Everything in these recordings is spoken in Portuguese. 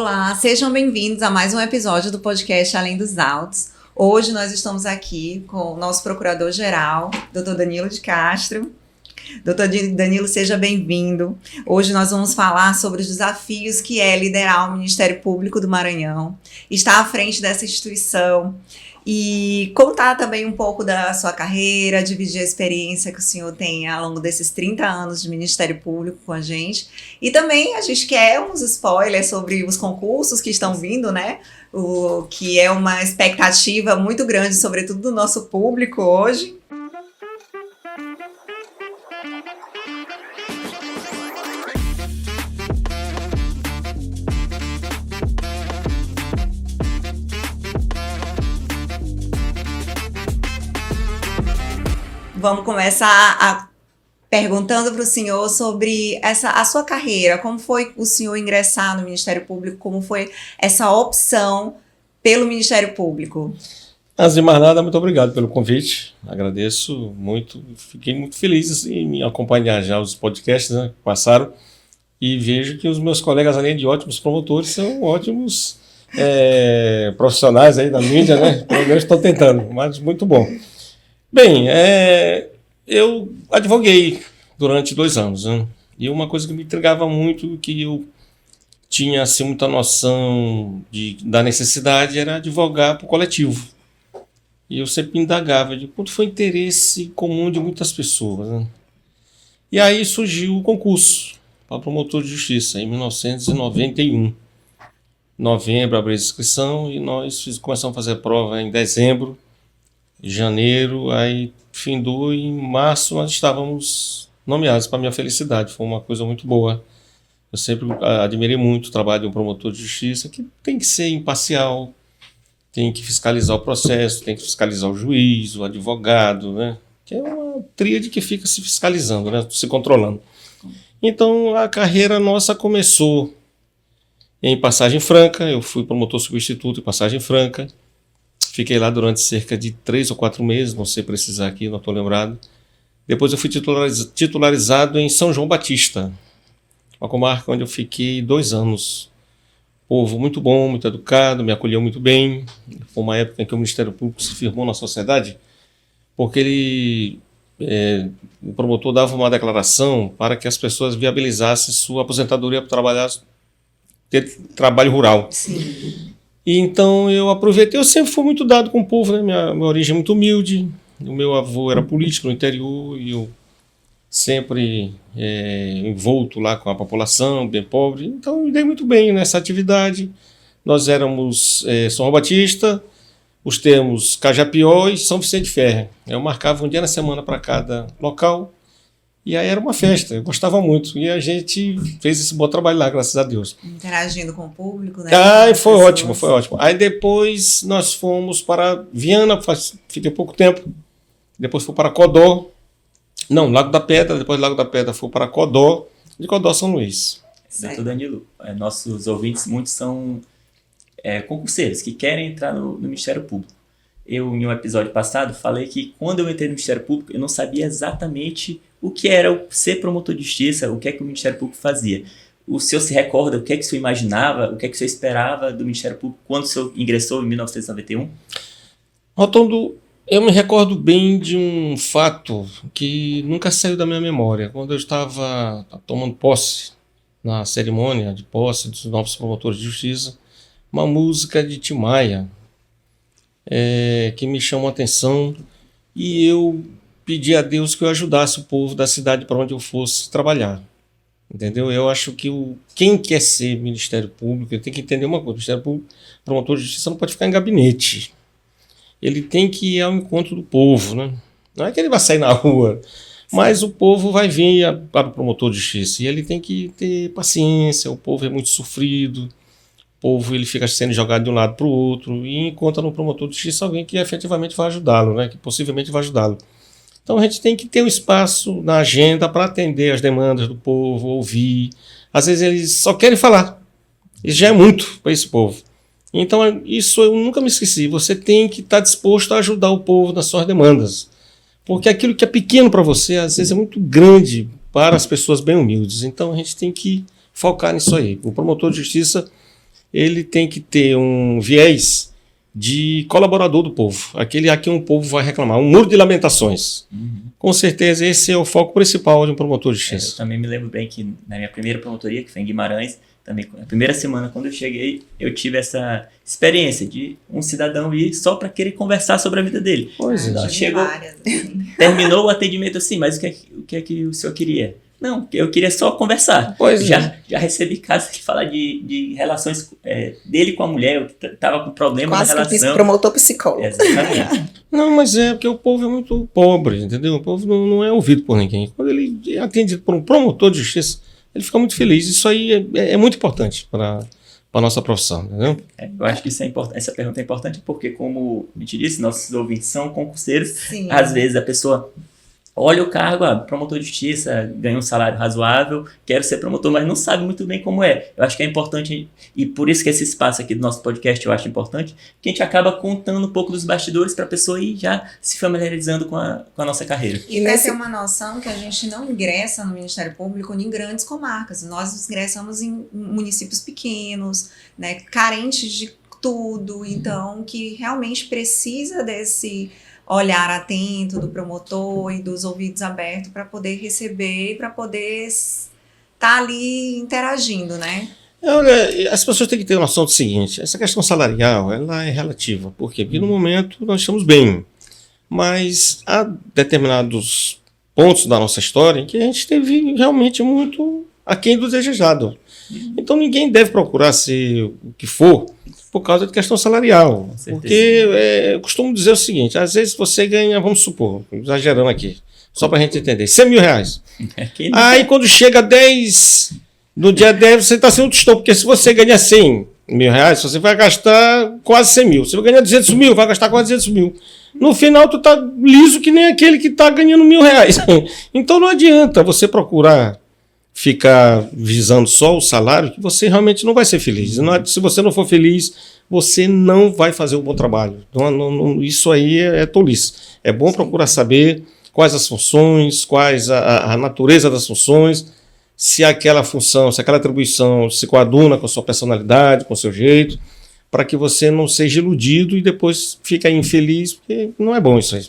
Olá, sejam bem-vindos a mais um episódio do podcast Além dos Autos. Hoje nós estamos aqui com o nosso procurador-geral, Dr. Danilo de Castro. Dr. Danilo, seja bem-vindo. Hoje nós vamos falar sobre os desafios que é liderar o Ministério Público do Maranhão, estar à frente dessa instituição e contar também um pouco da sua carreira, dividir a experiência que o senhor tem ao longo desses 30 anos de Ministério Público com a gente. E também a gente quer uns spoilers sobre os concursos que estão vindo, né? O que é uma expectativa muito grande, sobretudo do nosso público hoje. Vamos começar perguntando para o senhor sobre a sua carreira, como foi o senhor ingressar no Ministério Público, como foi essa opção pelo Ministério Público? Antes de mais nada, muito obrigado pelo convite, agradeço muito, fiquei muito feliz em acompanhar já os podcasts, né, que passaram, e vejo que os meus colegas, além de ótimos promotores, são ótimos profissionais aí da mídia, né, pelo menos estou tentando, mas muito bom. Bem, eu advoguei durante 2 anos, né? E uma coisa que me intrigava muito, que eu tinha assim, muita noção da necessidade, era advogar para o coletivo. E eu sempre indagava de quanto foi interesse comum de muitas pessoas, né? E aí surgiu o concurso para promotor de justiça, em 1991. Em novembro abriu a inscrição e nós começamos a fazer a prova em dezembro. Em janeiro, aí findou e em março nós estávamos nomeados, para minha felicidade, foi uma coisa muito boa. Eu sempre admirei muito o trabalho de um promotor de justiça, que tem que ser imparcial, tem que fiscalizar o processo, tem que fiscalizar o juiz, o advogado, né? Que é uma tríade que fica se fiscalizando, né? Se controlando. Então a carreira nossa começou em Passagem Franca, eu fui promotor substituto em Passagem Franca. Fiquei lá durante cerca de 3 ou 4 meses, não sei precisar aqui, não estou lembrado. Depois eu fui titularizado em São João Batista, uma comarca onde eu fiquei 2 anos. Povo muito bom, muito educado, me acolheu muito bem. Foi uma época em que o Ministério Público se firmou na sociedade, porque o promotor dava uma declaração para que as pessoas viabilizassem sua aposentadoria para ter trabalho rural. Sim. E então eu aproveitei, eu sempre fui muito dado com o povo, né? Minha origem é muito humilde, o meu avô era político no interior e eu sempre envolto lá com a população, bem pobre, então eu me dei muito bem nessa atividade. Nós éramos São João Batista, os termos Cajapió e São Vicente Ferre. Eu marcava um dia na semana para cada local. E aí era uma festa, eu gostava muito. E a gente fez esse bom trabalho lá, graças a Deus. Interagindo com o público, né? Foi ótimo, foi ótimo. Aí depois nós fomos para Viana, fiquei pouco tempo. Depois fui para Codó. Não, Lago da Pedra. Depois do Lago da Pedra fui para Codó. De Codó, São Luís. Doutor Danilo, nossos ouvintes, muitos são concurseiros que querem entrar no Ministério Público. Eu, em um episódio passado, falei que quando eu entrei no Ministério Público, eu não sabia exatamente o que era ser promotor de justiça, o que é que o Ministério Público fazia. O senhor se recorda o que é que o senhor imaginava, o que é que o senhor esperava do Ministério Público quando o senhor ingressou em 1991? Rotondo, eu me recordo bem de um fato que nunca saiu da minha memória. Quando eu estava tomando posse, na cerimônia de posse dos novos promotores de justiça, uma música de Tim Maia, que me chamou a atenção, e eu pedi a Deus que eu ajudasse o povo da cidade para onde eu fosse trabalhar. Entendeu? Eu acho que quem quer ser Ministério Público, ele tem que entender uma coisa: o Ministério Público, promotor de justiça, não pode ficar em gabinete. Ele tem que ir ao encontro do povo, né? Não é que ele vai sair na rua, mas o povo vai vir para o promotor de justiça e ele tem que ter paciência. O povo é muito sofrido. O povo ele fica sendo jogado de um lado para o outro e encontra no promotor de justiça alguém que efetivamente vai ajudá-lo, né? Que possivelmente vai ajudá-lo. Então a gente tem que ter um espaço na agenda para atender as demandas do povo, ouvir. Às vezes eles só querem falar. Isso já é muito para esse povo. Então isso eu nunca me esqueci. Você tem que estar disposto a ajudar o povo nas suas demandas. Porque aquilo que é pequeno para você, às vezes é muito grande para as pessoas bem humildes. Então a gente tem que focar nisso aí. O promotor de justiça, ele tem que ter um viés de colaborador do povo, aquele a quem o povo vai reclamar, um muro de lamentações. Com certeza esse é o foco principal de um promotor de justiça. Eu também me lembro bem que na minha primeira promotoria, que foi em Guimarães, também na primeira semana quando eu cheguei, eu tive essa experiência de um cidadão ir só para querer conversar sobre a vida dele. Pois é. Então, chegou, terminou o atendimento assim, mas o que é que o senhor queria? Não, eu queria só conversar. Já recebi casos que falam de relações dele com a mulher, que estava com problema quase na relação. Promotor psicólogo. Exatamente. Não, mas é porque o povo é muito pobre, entendeu? O povo não é ouvido por ninguém. Quando ele é atendido por um promotor de justiça, ele fica muito feliz. Isso aí é muito importante para a nossa profissão, entendeu? Eu acho que isso é importante. Essa pergunta é importante porque, como a gente disse, nossos ouvintes são concurseiros. Sim. Às vezes a pessoa olha o cargo, promotor de justiça, ganha um salário razoável, quero ser promotor, mas não sabe muito bem como é. Eu acho que é importante, e por isso que esse espaço aqui do nosso podcast eu acho importante, que a gente acaba contando um pouco dos bastidores para a pessoa ir já se familiarizando com a nossa carreira. E essa é uma noção que a gente não ingressa no Ministério Público em grandes comarcas. Nós ingressamos em municípios pequenos, né, carentes de tudo, então que realmente precisa desse olhar atento do promotor e dos ouvidos abertos para poder receber e para poder estar ali interagindo, né? Olha, as pessoas têm que ter noção do seguinte, essa questão salarial, ela é relativa. Por quê? Porque no momento nós estamos bem, mas há determinados pontos da nossa história em que a gente esteve realmente muito aquém do desejado. Então ninguém deve procurar ser o que for por causa de questão salarial. Porque eu costumo dizer o seguinte, às vezes você ganha, vamos supor, exagerando aqui, só para a gente entender, 100 mil reais. Aí quando chega 10, no dia 10 você está sendo tostão, porque se você ganha 100 mil reais, você vai gastar quase 100 mil. Se você ganhar 200 mil, vai gastar quase 200 mil. No final tu tá liso que nem aquele que está ganhando 1.000 reais. Então não adianta você procurar ficar visando só o salário, que você realmente não vai ser feliz. Se você não for feliz, você não vai fazer um bom trabalho. Isso aí é tolice. É bom procurar saber quais as funções, quais a natureza das funções, se aquela função, se aquela atribuição se coaduna com a sua personalidade, com o seu jeito, para que você não seja iludido e depois fique infeliz, porque não é bom isso aí.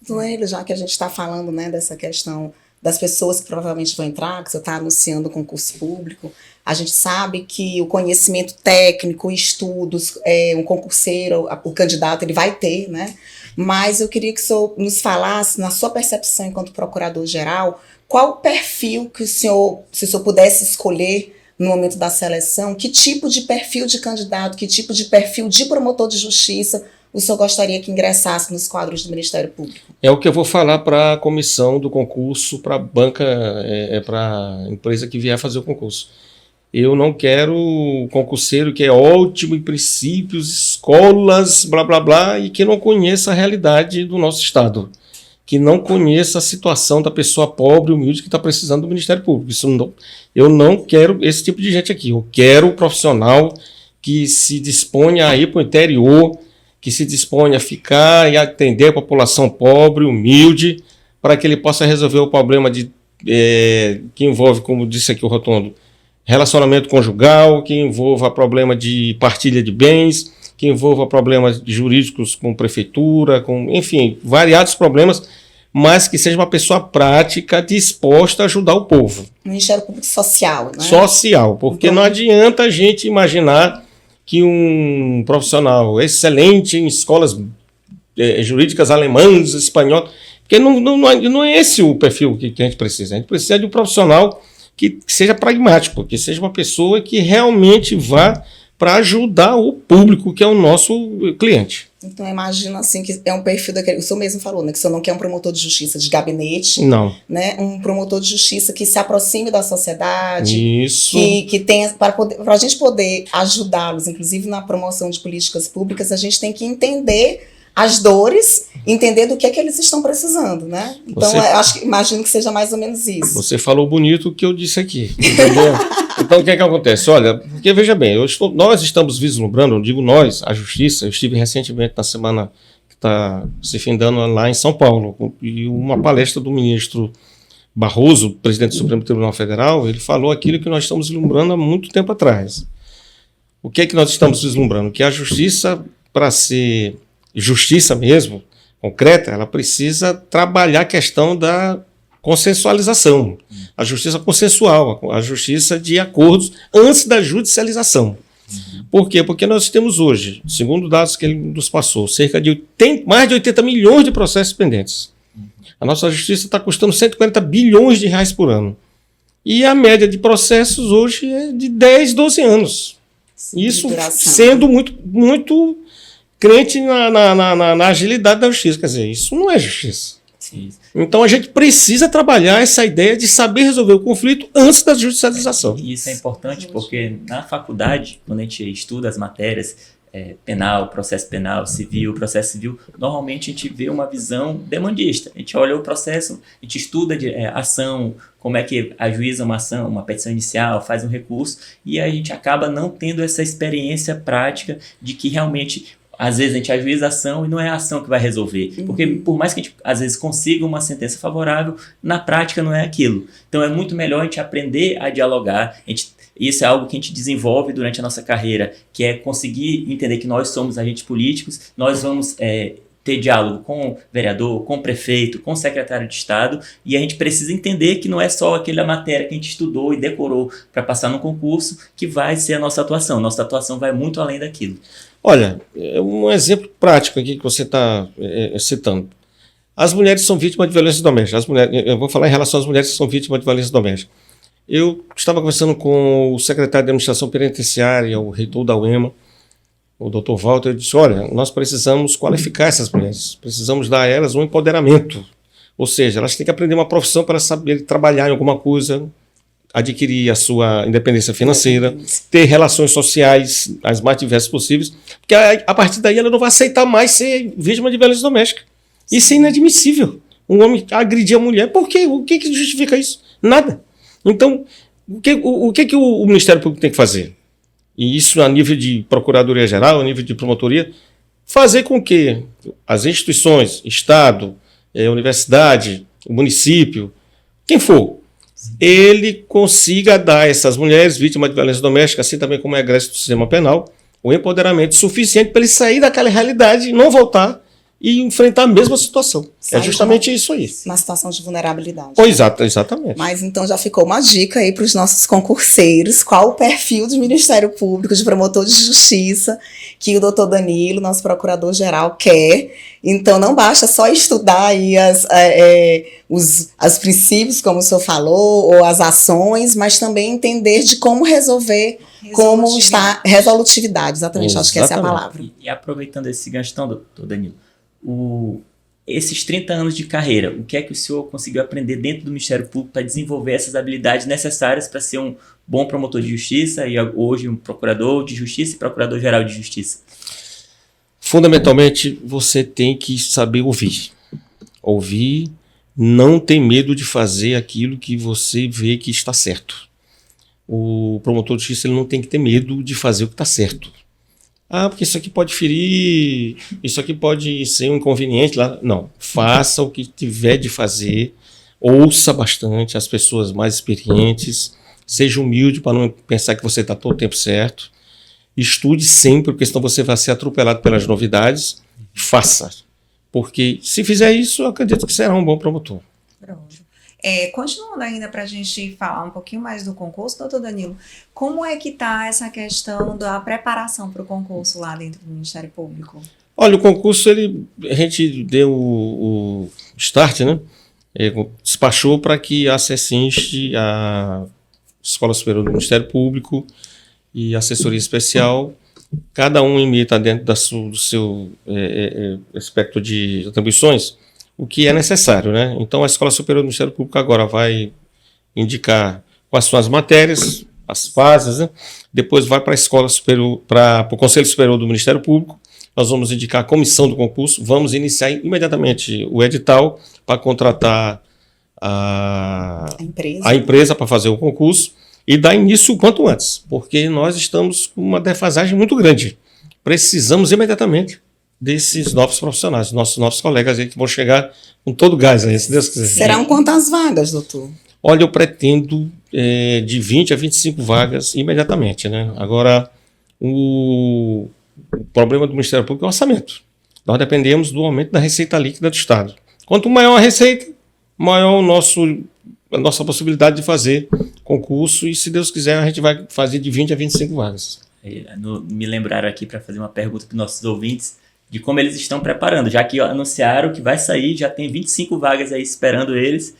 Noélio, já que a gente está falando, né, dessa questão das pessoas que provavelmente vão entrar, que você está anunciando o concurso público, a gente sabe que o conhecimento técnico, estudos, um concurseiro, o candidato, ele vai ter, né? Mas eu queria que o senhor nos falasse, na sua percepção enquanto procurador-geral, qual o perfil que se o senhor pudesse escolher no momento da seleção, que tipo de perfil de candidato, que tipo de perfil de promotor de justiça o senhor gostaria que ingressasse nos quadros do Ministério Público? É o que eu vou falar para a comissão do concurso, para a banca, para a empresa que vier fazer o concurso. Eu não quero concurseiro que é ótimo em princípios, escolas, blá, blá, blá, e que não conheça a realidade do nosso Estado, que não conheça a situação da pessoa pobre, humilde, que está precisando do Ministério Público. Eu não quero esse tipo de gente aqui. Eu quero um profissional que se disponha a ir para o interior, que se dispõe a ficar e atender a população pobre, humilde, para que ele possa resolver o problema que envolve, como disse aqui o Rotondo, relacionamento conjugal, que envolva problema de partilha de bens, que envolva problemas jurídicos com prefeitura, enfim, variados problemas, mas que seja uma pessoa prática, disposta a ajudar o povo. Ministério Público Social, né? Social, porque não adianta a gente imaginar que um profissional excelente em escolas jurídicas alemãs, espanholas, porque não é esse o perfil que a gente precisa. A gente precisa de um profissional que seja pragmático, que seja uma pessoa que realmente vá para ajudar o público, que é o nosso cliente. Então, eu imagino assim que é um perfil daquele, o senhor mesmo falou, né, que o senhor não quer um promotor de justiça de gabinete, não, né, um promotor de justiça que se aproxime da sociedade, isso, que tenha, para a gente poder ajudá-los, inclusive na promoção de políticas públicas, a gente tem que entender as dores, entender do que é que eles estão precisando, né? Então, imagino que seja mais ou menos isso. Você falou bonito o que eu disse aqui, entendeu? Então, o que é que acontece? Olha, porque veja bem, nós estamos vislumbrando, eu digo nós, a justiça. Eu estive recentemente na semana que está se findando lá em São Paulo, e uma palestra do ministro Barroso, presidente do Supremo Tribunal Federal, ele falou aquilo que nós estamos vislumbrando há muito tempo atrás. o que é que nós estamos vislumbrando? Que a justiça, para ser justiça mesmo, concreta, ela precisa trabalhar a questão da consensualização, a justiça consensual, a justiça de acordos antes da judicialização. Por quê? Porque nós temos hoje, segundo dados que ele nos passou, mais de 80 milhões de processos pendentes. A nossa justiça está custando 140 bilhões de reais por ano. E a média de processos hoje é de 10, 12 anos. Isso sendo muito crente na agilidade da justiça. Quer dizer, isso não é justiça. Sim. Então a gente precisa trabalhar essa ideia de saber resolver o conflito antes da judicialização. E isso é importante porque na faculdade, quando a gente estuda as matérias penal, processo penal, civil, processo civil, normalmente a gente vê uma visão demandista. A gente olha o processo, a gente estuda ação, como é que ajuiza uma ação, uma petição inicial, faz um recurso, e a gente acaba não tendo essa experiência prática de que realmente, às vezes, a gente ajuiza a ação e não é a ação que vai resolver. Porque por mais que a gente, às vezes, consiga uma sentença favorável, na prática não é aquilo. Então é muito melhor a gente aprender a dialogar. Isso é algo que a gente desenvolve durante a nossa carreira, que é conseguir entender que nós somos agentes políticos, nós vamos ter diálogo com o vereador, com o prefeito, com o secretário de Estado, e a gente precisa entender que não é só aquela matéria que a gente estudou e decorou para passar no concurso que vai ser a nossa atuação. Nossa atuação vai muito além daquilo. Olha, um exemplo prático aqui que você está citando. As mulheres são vítimas de violência doméstica. Eu vou falar em relação às mulheres que são vítimas de violência doméstica. Eu estava conversando com o secretário de Administração Penitenciária, o reitor da UEMA, o Dr. Walter, eu disse, olha, nós precisamos qualificar essas mulheres, precisamos dar a elas um empoderamento, ou seja, elas têm que aprender uma profissão para saber trabalhar em alguma coisa, adquirir a sua independência financeira, ter relações sociais as mais diversas possíveis, porque a partir daí ela não vai aceitar mais ser vítima de violência doméstica. Isso é inadmissível. Um homem agredir a mulher, por quê? O que justifica isso? Nada. Então, o que o Ministério Público tem que fazer? E isso a nível de Procuradoria-Geral, a nível de promotoria, fazer com que as instituições, Estado, universidade, o município, quem for, ele consiga dar a essas mulheres vítimas de violência doméstica, assim também como é egresso do sistema penal, o empoderamento suficiente para ele sair daquela realidade e não voltar e enfrentar a mesma situação. É justamente isso aí. Na situação de vulnerabilidade. Exatamente. Mas então já ficou uma dica aí para os nossos concurseiros, qual o perfil do Ministério Público, de promotor de justiça, que o doutor Danilo, nosso procurador-geral, quer. Então não basta só estudar aí os princípios, como o senhor falou, ou as ações, mas também entender de como resolver, como está resolutividade, exatamente. Acho que essa é a palavra. E aproveitando esse gancho, doutor Danilo, esses 30 anos de carreira, o que é que o senhor conseguiu aprender dentro do Ministério Público para desenvolver essas habilidades necessárias para ser um bom promotor de justiça e hoje um procurador de justiça e procurador-geral de justiça? Fundamentalmente, você tem que saber ouvir. Ouvir, não ter medo de fazer aquilo que você vê que está certo. O promotor de justiça ele não tem que ter medo de fazer o que está certo. Porque isso aqui pode ferir, isso aqui pode ser um inconveniente lá. Não, faça o que tiver de fazer, ouça bastante as pessoas mais experientes, seja humilde para não pensar que você está todo o tempo certo, estude sempre, porque senão você vai ser atropelado pelas novidades, faça, porque se fizer isso, eu acredito que será um bom promotor. Pronto. Continuando ainda para a gente falar um pouquinho mais do concurso, doutor Danilo, como é que está essa questão da preparação para o concurso lá dentro do Ministério Público? Olha, o concurso, a gente deu o start, né? Despachou para que a CECINST, a Escola Superior do Ministério Público e a Assessoria Especial, cada um imita dentro do seu espectro de atribuições o que é necessário, né? Então a Escola Superior do Ministério Público agora vai indicar quais são as matérias, as fases, né? Depois vai para a Escola Superior, para o Conselho Superior do Ministério Público. Nós vamos indicar a comissão do concurso, vamos iniciar imediatamente o edital para contratar a empresa para fazer o concurso e dar início o quanto antes, porque nós estamos com uma defasagem muito grande. Precisamos imediatamente desses novos profissionais, nossos novos colegas aí que vão chegar com todo o gás aí, se Deus quiser. Serão quantas vagas, doutor? Olha, eu pretendo de 20 a 25 vagas imediatamente, né? Agora, o problema do Ministério Público é o orçamento. Nós dependemos do aumento da receita líquida do Estado. Quanto maior a receita, maior a nossa possibilidade de fazer concurso e, se Deus quiser, a gente vai fazer de 20 a 25 vagas. Me lembraram aqui para fazer uma pergunta para os nossos ouvintes de como eles estão preparando, já que anunciaram que vai sair, já tem 25 vagas aí esperando eles.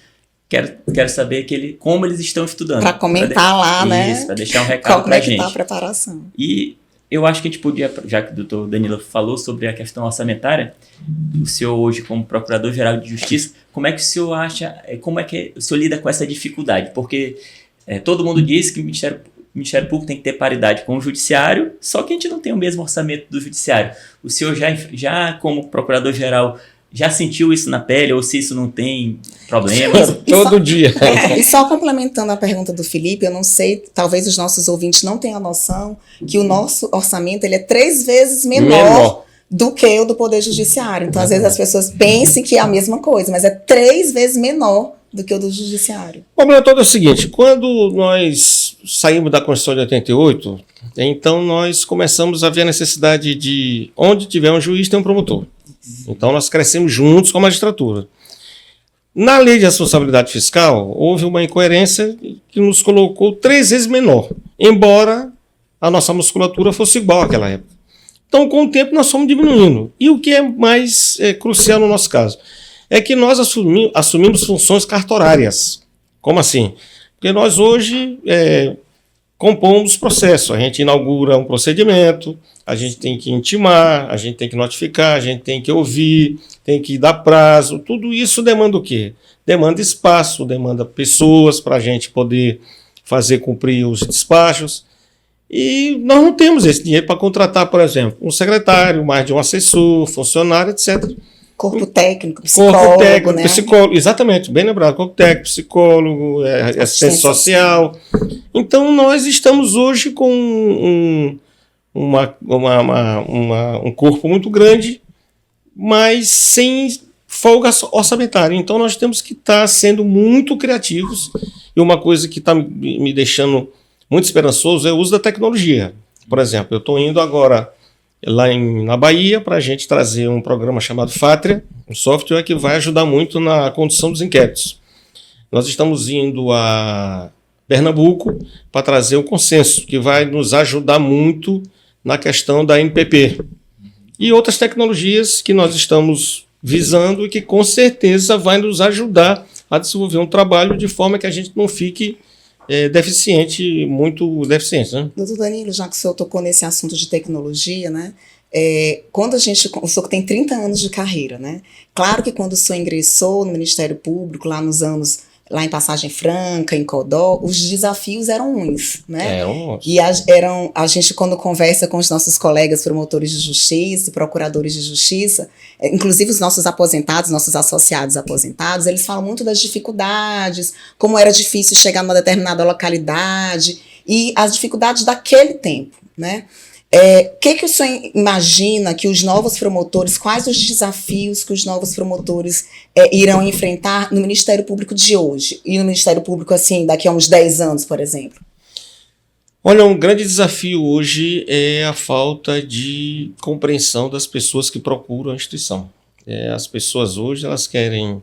Quero saber como eles estão estudando. Para comentar lá, né? Isso, para deixar um recado para a gente. Como é que está a preparação. E eu acho que a gente podia, já que o doutor Danilo falou sobre a questão orçamentária, o senhor hoje como Procurador-Geral de Justiça, como é que o senhor acha, como é que o senhor lida com essa dificuldade? Porque todo mundo diz que o Ministério Público tem que ter paridade com o Judiciário, só que a gente não tem o mesmo orçamento do Judiciário. O senhor já como Procurador-Geral, já sentiu isso na pele, ou se isso não tem problemas? Todo dia. E só complementando a pergunta do Felipe, eu não sei, talvez os nossos ouvintes não tenham noção que o nosso orçamento ele é 3 vezes menor do que o do Poder Judiciário. Então, às vezes, as pessoas pensam que é a mesma coisa, mas é 3 vezes menor do que o do Judiciário. O problema todo é o seguinte, quando nós saímos da Constituição de 88, então nós começamos a ver a necessidade de, onde tiver um juiz, tem um promotor. Então nós crescemos juntos com a magistratura. Na lei de responsabilidade fiscal, houve uma incoerência que nos colocou 3 vezes menor, embora a nossa musculatura fosse igual àquela época. Então, com o tempo, nós fomos diminuindo. E o que é mais crucial no nosso caso é que nós assumimos funções cartorárias. Como assim? Porque nós hoje compomos processos. A gente inaugura um procedimento, a gente tem que intimar, a gente tem que notificar, a gente tem que ouvir, tem que dar prazo. Tudo isso demanda o quê? Demanda espaço, demanda pessoas para a gente poder fazer cumprir os despachos. E nós não temos esse dinheiro para contratar, por exemplo, um secretário, mais de um assessor, funcionário, etc. Corpo técnico, psicólogo, né? Psicólogo, exatamente, bem lembrado. Corpo técnico, psicólogo, assistente social. Então, nós estamos hoje com um corpo muito grande, mas sem folga orçamentária. Então, nós temos que estar sendo muito criativos. E uma coisa que está me deixando muito esperançoso é o uso da tecnologia. Por exemplo, eu estou indo agora lá na Bahia para a gente trazer um programa chamado Fátria, um software que vai ajudar muito na condução dos inquéritos. Nós estamos indo a Pernambuco para trazer o consenso, que vai nos ajudar muito na questão da MPP. E outras tecnologias que nós estamos visando e que com certeza vai nos ajudar a desenvolver um trabalho de forma que a gente não fique muito deficiente, né? Doutor Danilo, já que o senhor tocou nesse assunto de tecnologia, né? Quando o senhor tem 30 anos de carreira, né? Claro que quando o senhor ingressou no Ministério Público, lá em Passagem Franca, em Codó, os desafios eram uns, né? E a gente, quando conversa com os nossos colegas promotores de justiça e procuradores de justiça, inclusive os nossos aposentados, nossos associados aposentados, eles falam muito das dificuldades, como era difícil chegar numa determinada localidade e as dificuldades daquele tempo, né? Que o senhor imagina que os novos promotores, quais os desafios que os novos promotores irão enfrentar no Ministério Público de hoje e no Ministério Público, assim, daqui a uns 10 anos, por exemplo? Olha, um grande desafio hoje é a falta de compreensão das pessoas que procuram a instituição. As pessoas hoje, elas querem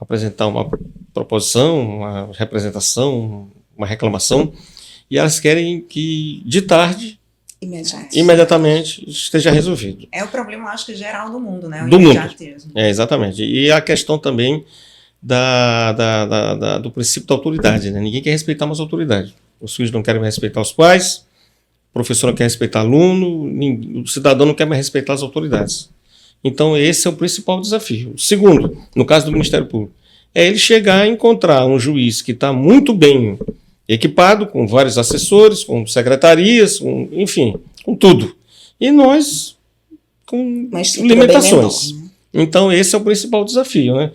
apresentar uma proposição, uma representação, uma reclamação, e elas querem que, de tarde, imediatamente esteja resolvido. É o problema, acho que geral do mundo, né? Do mundo. Exatamente. E a questão também do princípio da autoridade, né? Ninguém quer respeitar mais a autoridade. Os filhos não querem mais respeitar os pais, o professor não quer respeitar o aluno, o cidadão não quer mais respeitar as autoridades. Então, esse é o principal desafio. O segundo, no caso do Ministério Público, é ele chegar a encontrar um juiz que está muito bem equipado, com vários assessores, com secretarias, enfim, com tudo. E nós com limitações. Então, esse é o principal desafio, né?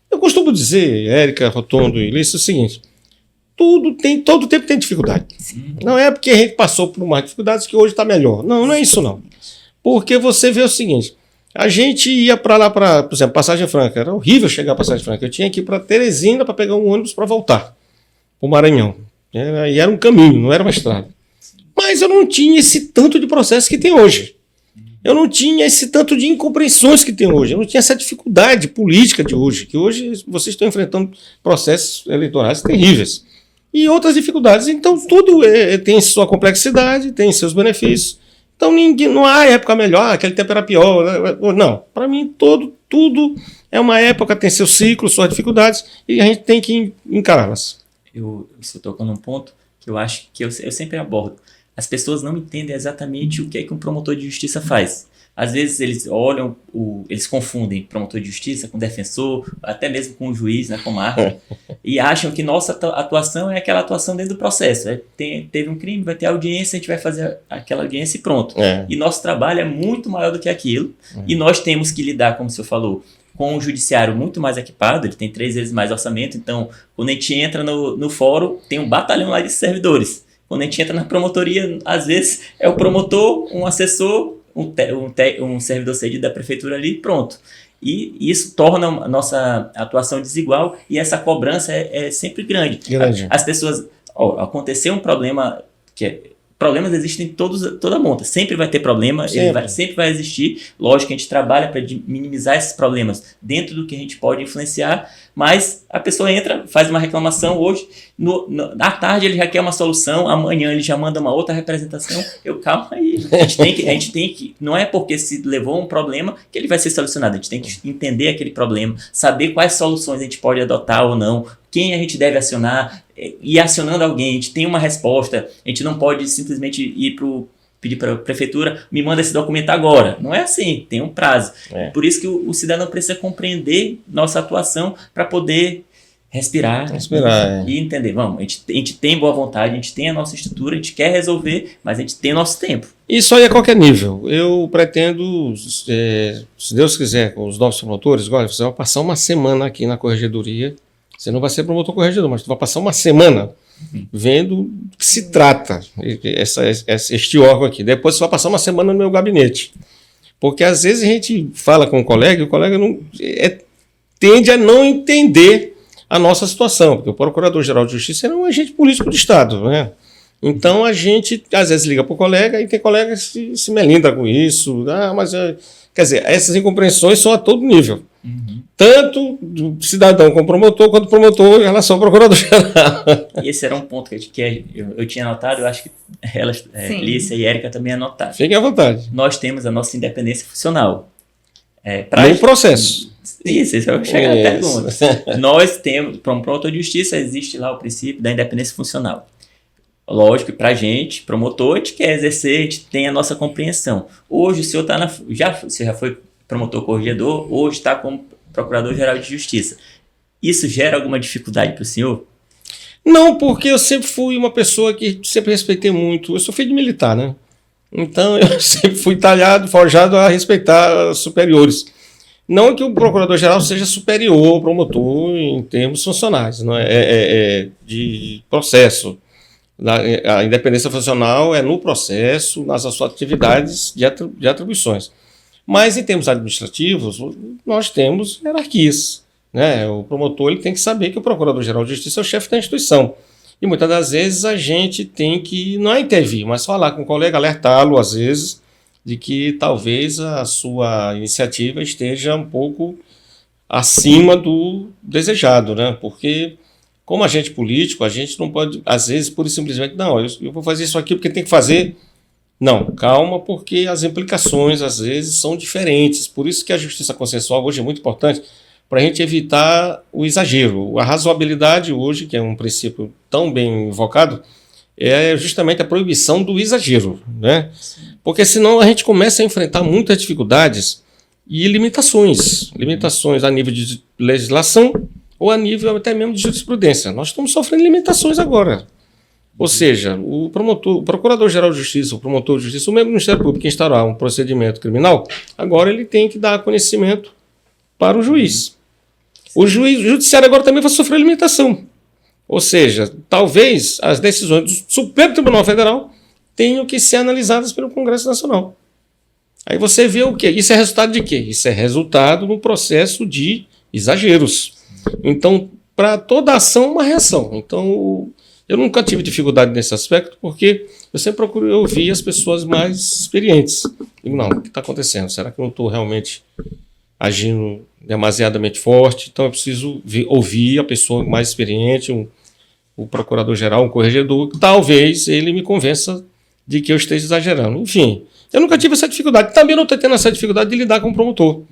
Eu costumo dizer, Érica, Rotondo e Lício, o seguinte: todo tempo tem dificuldade. Sim. Não é porque a gente passou por mais dificuldades que hoje está melhor. Não é isso não. Porque você vê o seguinte: a gente ia para lá, por exemplo, Passagem Franca. Era horrível chegar a Passagem Franca. Eu tinha que ir para Teresina para pegar um ônibus para voltar para o Maranhão. E era um caminho, não era uma estrada. Mas Mas eu não tinha esse tanto de processo que tem hoje. Eu não tinha esse tanto de incompreensões que tem hoje. Eu não tinha essa dificuldade política de hoje, que hoje vocês estão enfrentando processos eleitorais terríveis. E outras dificuldades. Então, tudo tem sua complexidade, tem seus benefícios. Então, não há época melhor, aquele tempo era pior. Não, para mim, tudo é uma época, tem seu ciclo, suas dificuldades, e a gente tem que encará-las. Você tocou num ponto que eu acho que eu sempre abordo. As pessoas não entendem exatamente o que é que um promotor de justiça faz. Às vezes eles olham, eles confundem promotor de justiça com defensor, até mesmo com o juiz, né, com árbitro, e acham que nossa atuação é aquela atuação dentro do processo. Teve um crime, vai ter audiência, a gente vai fazer aquela audiência e pronto. E nosso trabalho é muito maior do que aquilo, e nós temos que lidar, como o senhor falou, com um judiciário muito mais equipado, ele tem 3 vezes mais orçamento, então quando a gente entra no fórum, tem um batalhão lá de servidores. Quando a gente entra na promotoria, às vezes é o promotor, um assessor, um servidor cedido da prefeitura ali, pronto. E isso torna a nossa atuação desigual e essa cobrança é sempre grande. As pessoas... aconteceu um problema problemas existem em toda monta. Sempre vai ter problema, sempre vai existir. Lógico que a gente trabalha para minimizar esses problemas dentro do que a gente pode influenciar, mas a pessoa entra, faz uma reclamação hoje, à tarde ele já quer uma solução, amanhã ele já manda uma outra representação. Calma aí. A gente tem que... Não é porque se levou um problema que ele vai ser solucionado. A gente tem que entender aquele problema, saber quais soluções a gente pode adotar ou não, quem a gente deve acionar, e acionando alguém, a gente tem uma resposta, a gente não pode simplesmente pedir para a prefeitura, me manda esse documento agora. Não é assim, tem um prazo. Por isso que o cidadão precisa compreender nossa atuação para poder respirar e entender. Vamos, a gente tem boa vontade, a gente tem a nossa estrutura, a gente quer resolver, mas a gente tem nosso tempo. Isso aí a qualquer nível. Eu pretendo, se Deus quiser, com os nossos promotores, agora você vai passar uma semana aqui na corregedoria. Você não vai ser promotor corregedor, mas você vai passar uma semana vendo do que se trata este órgão aqui. Depois você vai passar uma semana no meu gabinete. Porque às vezes a gente fala com o colega e o colega tende a não entender a nossa situação. Porque o Procurador-Geral de Justiça é um agente político do Estado, né? Então a gente às vezes liga para o colega e tem colega que se melindra com isso. Quer dizer, essas incompreensões são a todo nível. Tanto do cidadão com o promotor, quanto do promotor em relação ao procurador-geral. E esse era um ponto que eu tinha anotado, eu acho que elas, Lícia e Érica também anotaram. Fiquem à vontade. Nós temos a nossa independência funcional. No processo. Isso vai chegar à pergunta. Nós temos, para um promotor de justiça, existe lá o princípio da independência funcional. Lógico que para a gente, promotor, a gente quer exercer, a gente tem a nossa compreensão. Hoje o senhor você já foi promotor corregedor, hoje está como Procurador-Geral de Justiça. Isso gera alguma dificuldade para o senhor? Não, porque eu sempre fui uma pessoa que sempre respeitei muito. Eu sou filho de militar, né? Então eu sempre fui talhado, forjado a respeitar os superiores. Não que o Procurador-Geral seja superior ao promotor em termos funcionais, não de processo. A independência funcional é no processo, nas suas atividades de atribuições. Mas em termos administrativos, nós temos hierarquias, né? O promotor ele tem que saber que o Procurador-Geral de Justiça é o chefe da instituição. E muitas das vezes a gente tem que, não é intervir, mas falar com o colega, alertá-lo às vezes, de que talvez a sua iniciativa esteja um pouco acima do desejado, né? Porque como agente político, a gente não pode, às vezes, pura e simplesmente, não, eu vou fazer isso aqui porque tem que fazer. Não, calma, porque as implicações, às vezes, são diferentes. Por isso que a justiça consensual hoje é muito importante para a gente evitar o exagero. A razoabilidade hoje, que é um princípio tão bem invocado, é justamente a proibição do exagero, né? Porque senão a gente começa a enfrentar muitas dificuldades e limitações a nível de legislação ou a nível até mesmo de jurisprudência. Nós estamos sofrendo limitações agora. Ou seja, o Procurador-Geral de Justiça, o promotor de justiça, o mesmo Ministério Público instaurar um procedimento criminal, agora ele tem que dar conhecimento para o juiz. O judiciário agora também vai sofrer limitação. Ou seja, talvez as decisões do Supremo Tribunal Federal tenham que ser analisadas pelo Congresso Nacional. Aí você vê o quê? Isso é resultado de quê? Isso é resultado no processo de exageros. Então, para toda ação, uma reação. Então, Eu nunca tive dificuldade nesse aspecto, porque eu sempre procuro ouvir as pessoas mais experientes. Digo, não, o que está acontecendo? Será que eu não estou realmente agindo demasiadamente forte? Então eu preciso ouvir a pessoa mais experiente, o procurador-geral, um corregedor, talvez ele me convença de que eu esteja exagerando. Enfim, eu nunca tive essa dificuldade. Também não estou tendo essa dificuldade de lidar com o promotor.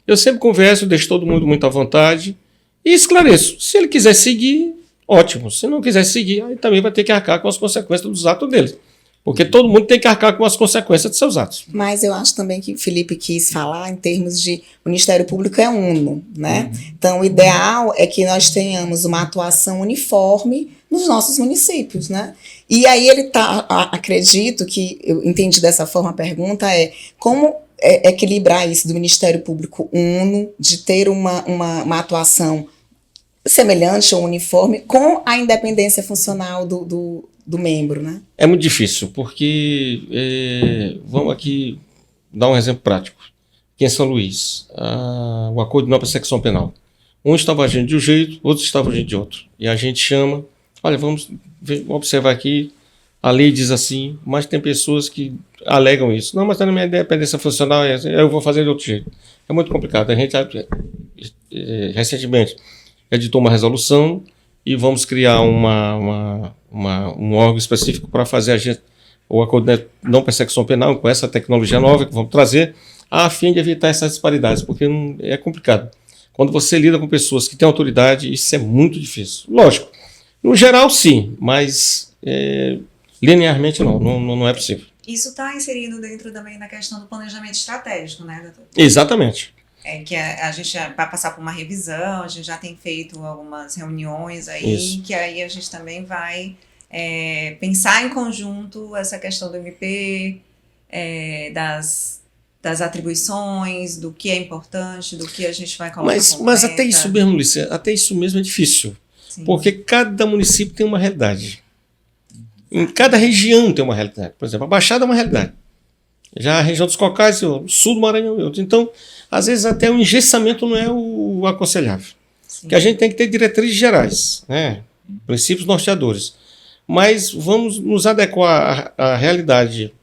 Eu sempre converso, deixo todo mundo muito à vontade e esclareço. Se ele quiser seguir, ótimo. Se não quiser seguir, aí também vai ter que arcar com as consequências dos atos dele. Porque todo mundo tem que arcar com as consequências de seus atos. Mas eu acho também que o Felipe quis falar em termos de o Ministério Público é uno, né? Então, o ideal é que nós tenhamos uma atuação uniforme nos nossos municípios, né? E aí acredito que, eu entendi dessa forma a pergunta, como equilibrar isso do Ministério Público uno, de ter uma atuação semelhante ou uniforme, com a independência funcional do membro, né? É muito difícil, porque vamos aqui dar um exemplo prático. Aqui em São Luís, o acordo de não persecução penal. Um estava agindo de um jeito, outro estava agindo de outro. E a gente chama, olha, vamos observar aqui, a lei diz assim, mas tem pessoas que alegam isso. Não, mas está na minha independência funcional, eu vou fazer de outro jeito. É muito complicado. A gente recentemente editou uma resolução e vamos criar um órgão específico para fazer o acordo de não persecução penal com essa tecnologia nova que vamos trazer, a fim de evitar essas disparidades, porque é complicado. Quando você lida com pessoas que têm autoridade, isso é muito difícil. Lógico, no geral sim, mas linearmente não é possível. Isso está inserido dentro também da questão do planejamento estratégico, né, doutor? Exatamente. Que a gente vai passar por uma revisão, a gente já tem feito algumas reuniões aí, isso. Que aí a gente também vai pensar em conjunto essa questão do MP, das atribuições, do que é importante, do que a gente vai colocar. Mas até isso mesmo, Lícia, até isso mesmo é difícil. Sim. Porque cada município tem uma realidade. Em cada região tem uma realidade. Por exemplo, a Baixada é uma realidade. Já a região dos Cocais, o sul do Maranhão é outra. Então, às vezes até o engessamento não é o aconselhável. Sim. Que a gente tem que ter diretrizes gerais, né? Princípios norteadores. Mas vamos nos adequar à realidade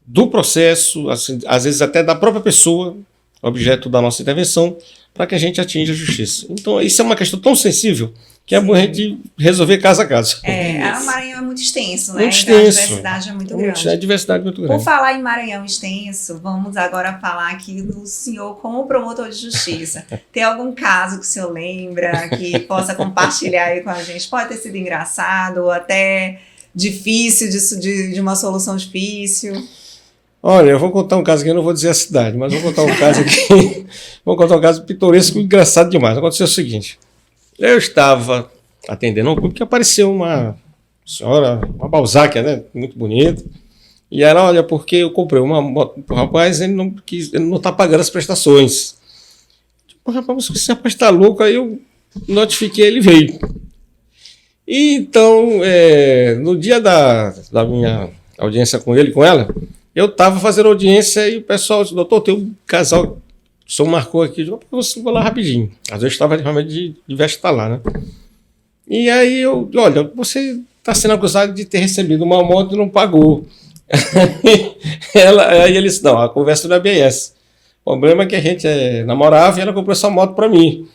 do processo, assim, às vezes até da própria pessoa, objeto da nossa intervenção, para que a gente atinja a justiça. Então, isso é uma questão tão sensível que é bom a gente resolver caso a caso. O Maranhão é muito extenso, né? Muito extenso. Então, a diversidade é muito grande. A diversidade é muito grande. Por falar em Maranhão extenso, vamos agora falar aqui do senhor como promotor de justiça. Tem algum caso que o senhor lembra, que possa compartilhar aí com a gente? Pode ter sido engraçado ou até difícil, de uma solução difícil. Olha, eu vou contar um caso aqui, eu não vou dizer a cidade, mas vou contar um caso aqui. Vou contar um caso pitoresco e engraçado demais. Aconteceu o seguinte. Eu estava atendendo um público que apareceu uma senhora, uma Balzac, né? Muito bonita. E ela, olha, porque eu comprei uma moto pro rapaz, ele não está pagando as prestações. Tipo, rapaz, mas esse rapaz está louco, aí eu notifiquei, ele veio. E então, no dia da minha audiência com ele, com ela, eu estava fazendo audiência e o pessoal disse, doutor, tem um casal, o senhor marcou aqui, eu vou lá rapidinho. Às vezes estava realmente de vestar lá, né? E aí olha, você está sendo acusado de ter recebido uma moto e não pagou. Aí ele disse, não, a conversa não é bem essa. O problema é que a gente namorava e ela comprou essa moto para mim.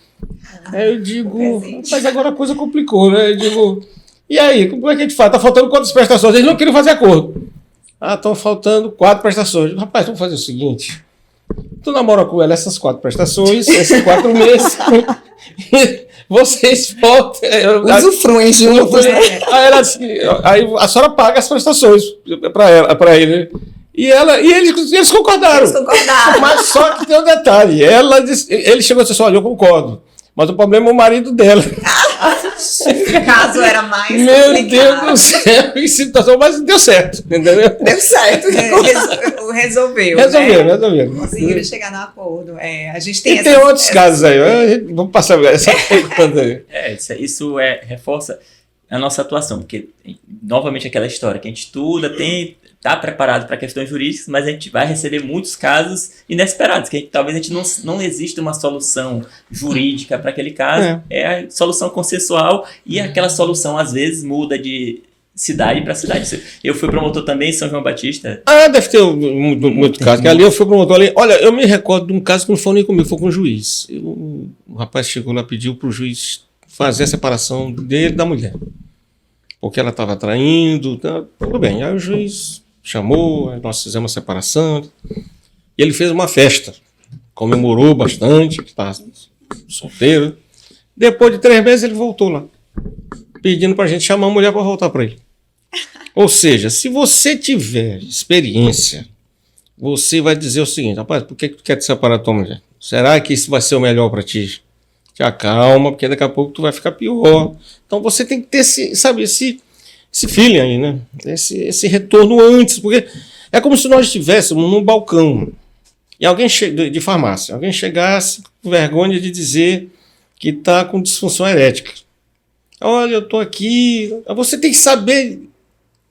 Aí eu digo, mas agora a coisa complicou, né? Eu digo, e aí, como é que a gente faz? Tá faltando quantas prestações? Eles não queriam fazer acordo. Estão faltando 4 prestações. Eu digo, rapaz, vamos fazer o seguinte. Tu namora com ela essas 4 prestações, esses 4 meses. Vocês voltam. Usufruem juntos, né? Aí a senhora paga as prestações para ele. E eles concordaram. Mas só que tem um detalhe. Ele chegou e disse assim, olha, eu concordo. Mas o problema é o marido dela. O caso era mais Meu complicado. Deus do céu, que situação, mas deu certo, entendeu? Deu certo. Resolveram. Conseguiram chegar no acordo. A gente tem tem outros casos aí. Vamos passar essa pergunta aí. Isso reforça a nossa atuação, porque, novamente, aquela história que a gente estuda, está preparado para questões jurídicas, mas a gente vai receber muitos casos inesperados, que talvez a gente não exista uma solução jurídica para aquele caso, é a solução consensual, e aquela solução às vezes muda de cidade para cidade. Eu fui promotor também em São João Batista. Deve ter muito caso, que ali eu fui promotor ali. Olha, eu me recordo de um caso que não foi nem comigo, foi com o juiz. O rapaz chegou lá, pediu para o juiz fazer a separação dele e da mulher, porque ela estava traindo, tudo bem. Aí o juiz chamou, nós fizemos a separação, e ele fez uma festa, comemorou bastante, que estava solteiro. Depois de 3 meses ele voltou lá, pedindo para a gente chamar a mulher para voltar para ele. Ou seja, se você tiver experiência, você vai dizer o seguinte: rapaz, por que tu quer te separar da tua mulher? Será que isso vai ser o melhor para ti? Te acalma, porque daqui a pouco tu vai ficar pior. Então você tem que ter esse feeling aí, né? Esse retorno antes, porque é como se nós estivéssemos num balcão e alguém de farmácia, alguém chegasse com vergonha de dizer que está com disfunção erética. Olha, eu estou aqui. Você tem que saber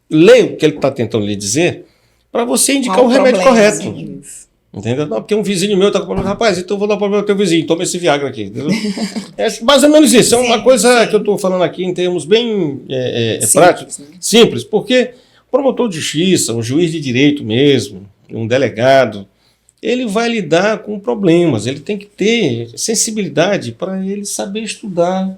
ler o que ele está tentando lhe dizer para você indicar o remédio correto. Sim. Entendeu? Não, porque um vizinho meu está com problema. Rapaz, então eu vou dar problema ao teu vizinho, toma esse Viagra aqui. É mais ou menos isso. É uma coisa que eu estou falando aqui em termos bem práticos, simples, porque o promotor de justiça, um juiz de direito mesmo, um delegado, ele vai lidar com problemas, ele tem que ter sensibilidade para ele saber estudar,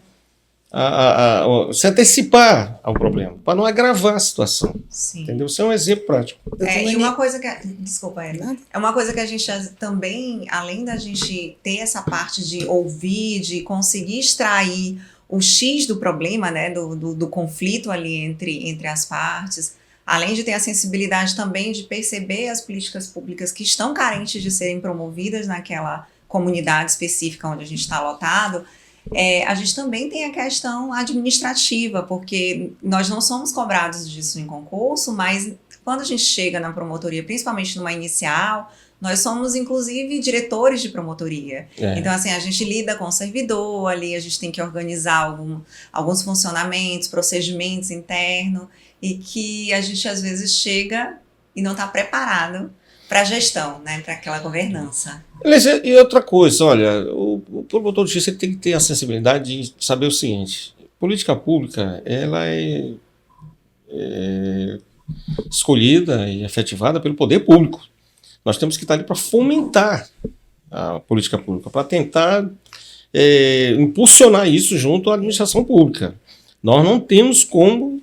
se antecipar ao problema, para não agravar a situação. Sim. Entendeu? Isso é um exemplo prático. E uma coisa que... Desculpa, Érica. É uma coisa que a gente também, além da gente ter essa parte de ouvir, de conseguir extrair o X do problema, né, do conflito ali entre as partes, além de ter a sensibilidade também de perceber as políticas públicas que estão carentes de serem promovidas naquela comunidade específica onde a gente está lotado, a gente também tem a questão administrativa, porque nós não somos cobrados disso em concurso, mas quando a gente chega na promotoria, principalmente numa inicial, nós somos, inclusive, diretores de promotoria. Então, assim, a gente lida com o servidor ali, a gente tem que organizar alguns funcionamentos, procedimentos internos, e que a gente, às vezes, chega e não está preparado para a gestão, né, para aquela governança. E outra coisa, olha, o promotor de justiça tem que ter a sensibilidade de saber o seguinte: política pública, ela é escolhida e efetivada pelo poder público. Nós temos que estar ali para fomentar a política pública, para tentar impulsionar isso junto à administração pública. Nós não temos como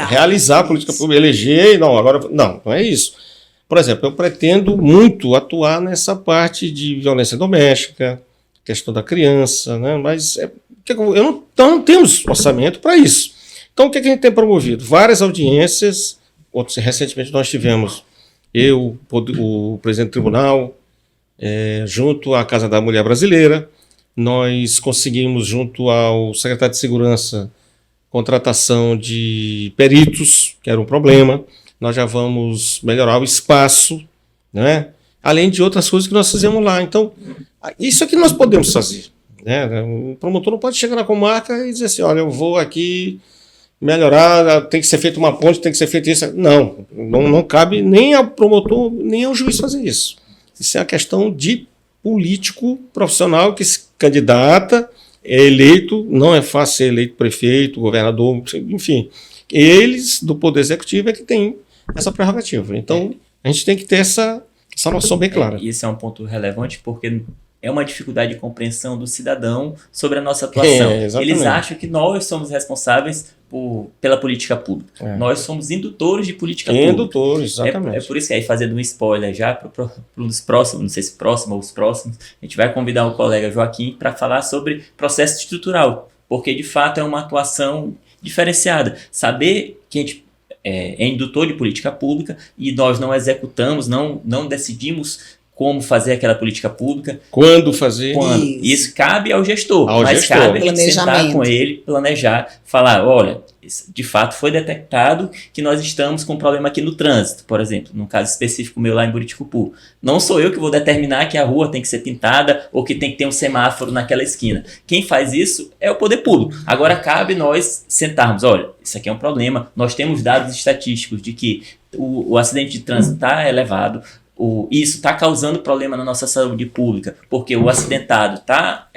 realizar a política pública, eleger, não é isso. Por exemplo, eu pretendo muito atuar nessa parte de violência doméstica, questão da criança, né? Mas não temos orçamento para isso. Então, o que a gente tem promovido? Várias audiências. Recentemente nós tivemos o presidente do tribunal, junto à Casa da Mulher Brasileira. Nós conseguimos, junto ao secretário de Segurança, contratação de peritos, que era um problema. Nós já vamos melhorar o espaço, né? Além de outras coisas que nós fizemos lá. Então, isso é que nós podemos fazer, né? O promotor não pode chegar na comarca e dizer assim: olha, eu vou aqui melhorar, tem que ser feita uma ponte, tem que ser feito isso. Não cabe nem ao promotor, nem ao juiz fazer isso. Isso é a questão de político profissional que se candidata, é eleito, não é fácil ser eleito prefeito, governador, enfim. Eles, do Poder Executivo, é que tem essa prerrogativa. Então, a gente tem que ter essa noção bem clara. E esse é um ponto relevante, porque é uma dificuldade de compreensão do cidadão sobre a nossa atuação. Eles acham que nós somos responsáveis pela política pública. Nós somos indutores de política pública. Indutores, exatamente. É por isso que aí, fazendo um spoiler já para os próximos, não sei se próximo ou os próximos, a gente vai convidar o colega Joaquim para falar sobre processo estrutural, porque de fato é uma atuação diferenciada. Saber que a gente é indutor de política pública e nós não executamos, não decidimos como fazer aquela política pública. Quando fazer. Isso cabe ao gestor. Cabe a gente sentar com ele, planejar, falar: olha, de fato foi detectado que nós estamos com um problema aqui no trânsito, por exemplo, num caso específico meu lá em Buriticupu. Não sou eu que vou determinar que a rua tem que ser pintada ou que tem que ter um semáforo naquela esquina. Quem faz isso é o poder público. Agora cabe nós sentarmos, olha, isso aqui é um problema, nós temos dados estatísticos de que o acidente de trânsito está elevado, isso está causando problema na nossa saúde pública, porque o acidentado está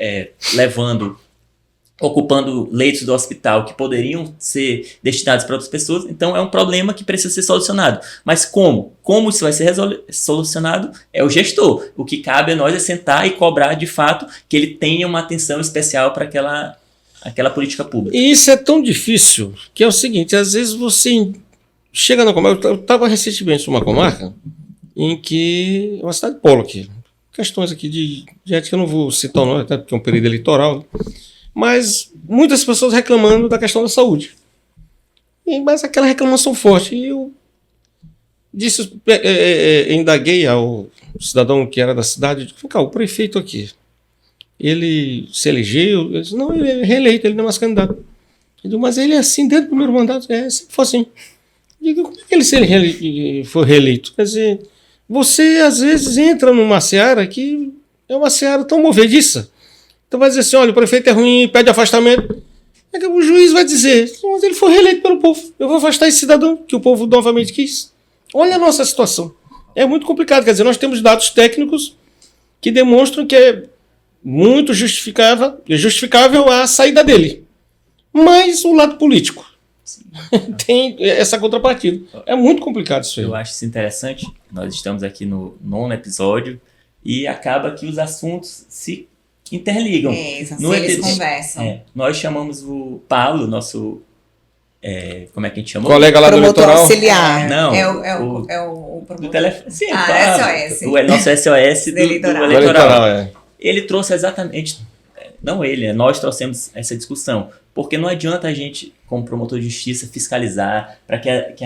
ocupando leitos do hospital que poderiam ser destinados para outras pessoas, então é um problema que precisa ser solucionado. Mas como? Como isso vai ser solucionado? É o gestor. O que cabe a nós é sentar e cobrar de fato que ele tenha uma atenção especial para aquela política pública. E isso é tão difícil que é o seguinte, às vezes você chega na comarca, eu estava recentemente numa comarca em que é uma cidade polo aqui, questões aqui de ética, eu não vou citar o nome, até porque é um período eleitoral, mas muitas pessoas reclamando da questão da saúde. Mas aquela reclamação forte. E eu indaguei ao cidadão que era da cidade, o prefeito aqui, ele se elegeu? Eu disse, não, ele é reeleito, ele não é mais candidato. Eu digo, mas ele é assim desde o primeiro mandato? Sempre foi assim. Eu digo, como é que ele foi reeleito? Quer dizer, você às vezes entra numa seara que é uma seara tão movediça. Então vai dizer assim, olha, o prefeito é ruim, pede afastamento. O juiz vai dizer, mas ele foi reeleito pelo povo. Eu vou afastar esse cidadão que o povo novamente quis. Olha a nossa situação. É muito complicado. Quer dizer, nós temos dados técnicos que demonstram que é muito justificável a saída dele. Mas o lado político tem essa contrapartida. É muito complicado isso aí. Eu acho isso interessante. Nós estamos aqui no 9º episódio e acaba que os assuntos se interligam. Eles conversam. Nós chamamos o Paulo, nosso... como é que a gente chamou? Colega lá do eleitoral. Auxiliar. Não. É o Do telefone. Sim, SOS. O nosso SOS do eleitoral. Ele trouxe exatamente... Não ele, nós trouxemos essa discussão. Porque não adianta a gente, como promotor de justiça, fiscalizar para que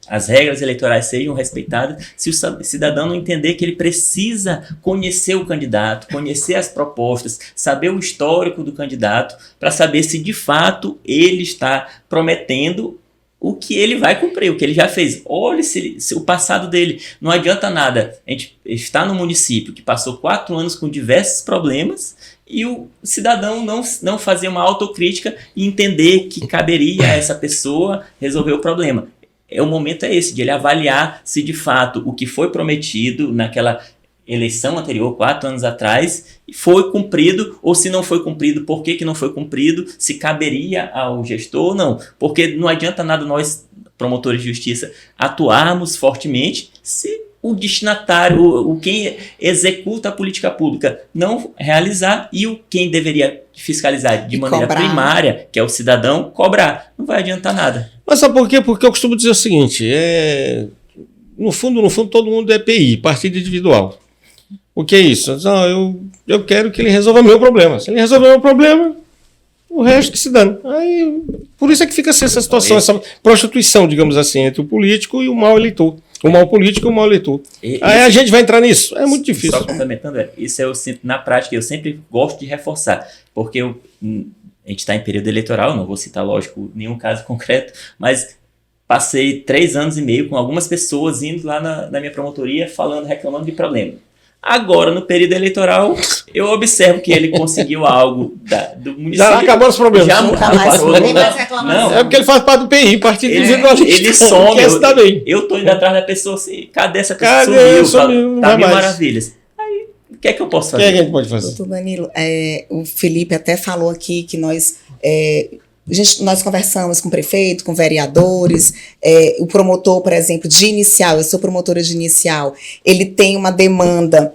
as regras eleitorais sejam respeitadas se o cidadão não entender que ele precisa conhecer o candidato, conhecer as propostas, saber o histórico do candidato, para saber se de fato ele está prometendo o que ele vai cumprir, o que ele já fez. Olhe se o passado dele. Não adianta nada. A gente está no município que passou 4 anos com diversos problemas e o cidadão não fazer uma autocrítica e entender que caberia a essa pessoa resolver o problema. O momento é esse, de ele avaliar se de fato o que foi prometido naquela eleição anterior, 4 anos atrás, foi cumprido, ou se não foi cumprido, por que não foi cumprido, se caberia ao gestor ou não. Porque não adianta nada nós, promotores de justiça, atuarmos fortemente se o destinatário, quem executa a política pública não realizar e quem deveria fiscalizar de maneira primária, que é o cidadão, cobrar. Não vai adiantar nada. Mas sabe por quê? Porque eu costumo dizer o seguinte, no fundo, todo mundo é PI, partido individual. O que é isso? Não, eu quero que ele resolva meu problema. Se ele resolver meu problema, o resto que se dane. Aí, por isso é que fica assim essa situação, essa prostituição, digamos assim, entre o político e o mau eleitor. O mau político e o mau eleitor. Aí a gente vai entrar nisso? É muito difícil. Só complementando, isso na prática eu sempre gosto de reforçar, porque a gente está em período eleitoral, não vou citar, lógico, nenhum caso concreto, mas passei 3 anos e meio com algumas pessoas indo lá na minha promotoria reclamando de problema. Agora, no período eleitoral, eu observo que ele conseguiu algo do município. Já acabou os problemas. Já nunca mais reclamação. É porque ele faz parte do PI, partido individualista. Ele some. Eu estou indo atrás da pessoa assim, cadê essa pessoa? Sumiu. Tá mil maravilhas. Aí, o que é que eu posso fazer? O que é que a gente pode fazer? Doutor Danilo, o Felipe até falou aqui que nós conversamos com o prefeito, com vereadores, o promotor, por exemplo, de inicial, eu sou promotora de inicial, ele tem uma demanda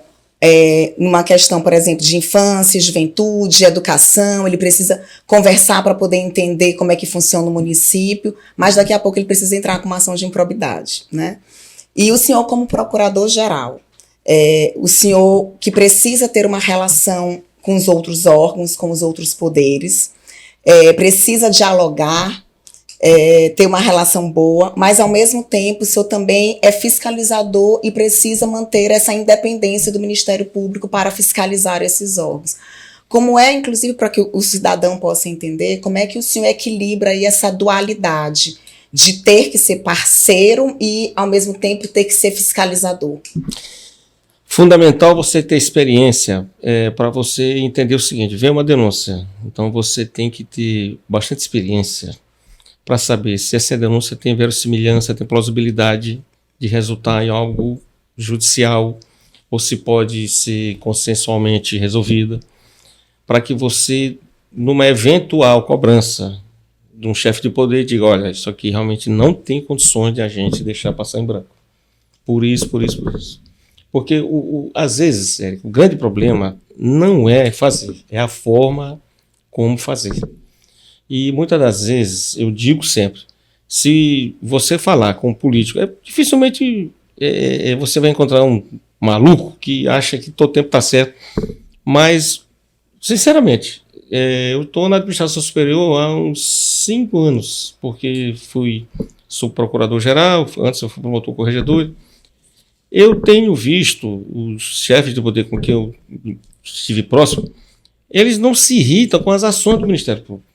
numa questão, por exemplo, de infância, juventude, educação, ele precisa conversar para poder entender como é que funciona o município, mas daqui a pouco ele precisa entrar com uma ação de improbidade, né? E o senhor, como procurador-geral, o senhor que precisa ter uma relação com os outros órgãos, com os outros poderes, precisa dialogar, ter uma relação boa, mas ao mesmo tempo o senhor também é fiscalizador e precisa manter essa independência do Ministério Público para fiscalizar esses órgãos. Como é, inclusive, para que o cidadão possa entender, como é que o senhor equilibra aí essa dualidade de ter que ser parceiro e, ao mesmo tempo, ter que ser fiscalizador? Fundamental você ter experiência para você entender o seguinte: vem uma denúncia, então você tem que ter bastante experiência para saber se essa denúncia tem verossimilhança, tem plausibilidade de resultar em algo judicial ou se pode ser consensualmente resolvida, para que você, numa eventual cobrança de um chefe de poder, diga: olha, isso aqui realmente não tem condições de a gente deixar passar em branco. Por isso. Porque, às vezes, Érico, o grande problema não é fazer, é a forma como fazer. E muitas das vezes, eu digo sempre, se você falar com um político, dificilmente você vai encontrar um maluco que acha que todo tempo está certo, mas, sinceramente, eu estou na administração superior há uns 5 anos, porque fui subprocurador-geral, antes eu fui promotor corregedor. Eu tenho visto os chefes de poder com quem eu estive próximo, eles não se irritam com as ações do Ministério Público.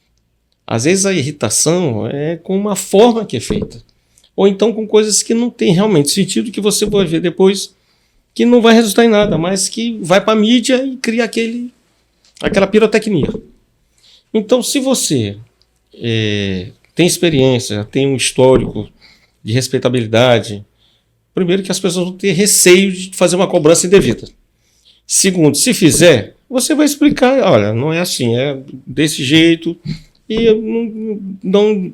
Às vezes a irritação é com uma forma que é feita, ou então com coisas que não tem realmente sentido, que você vai ver depois que não vai resultar em nada, mas que vai para a mídia e cria aquela pirotecnia. Então, se você tem experiência, tem um histórico de respeitabilidade, primeiro, que as pessoas vão ter receio de fazer uma cobrança indevida. Segundo, se fizer, você vai explicar: olha, não é assim, é desse jeito, e eu não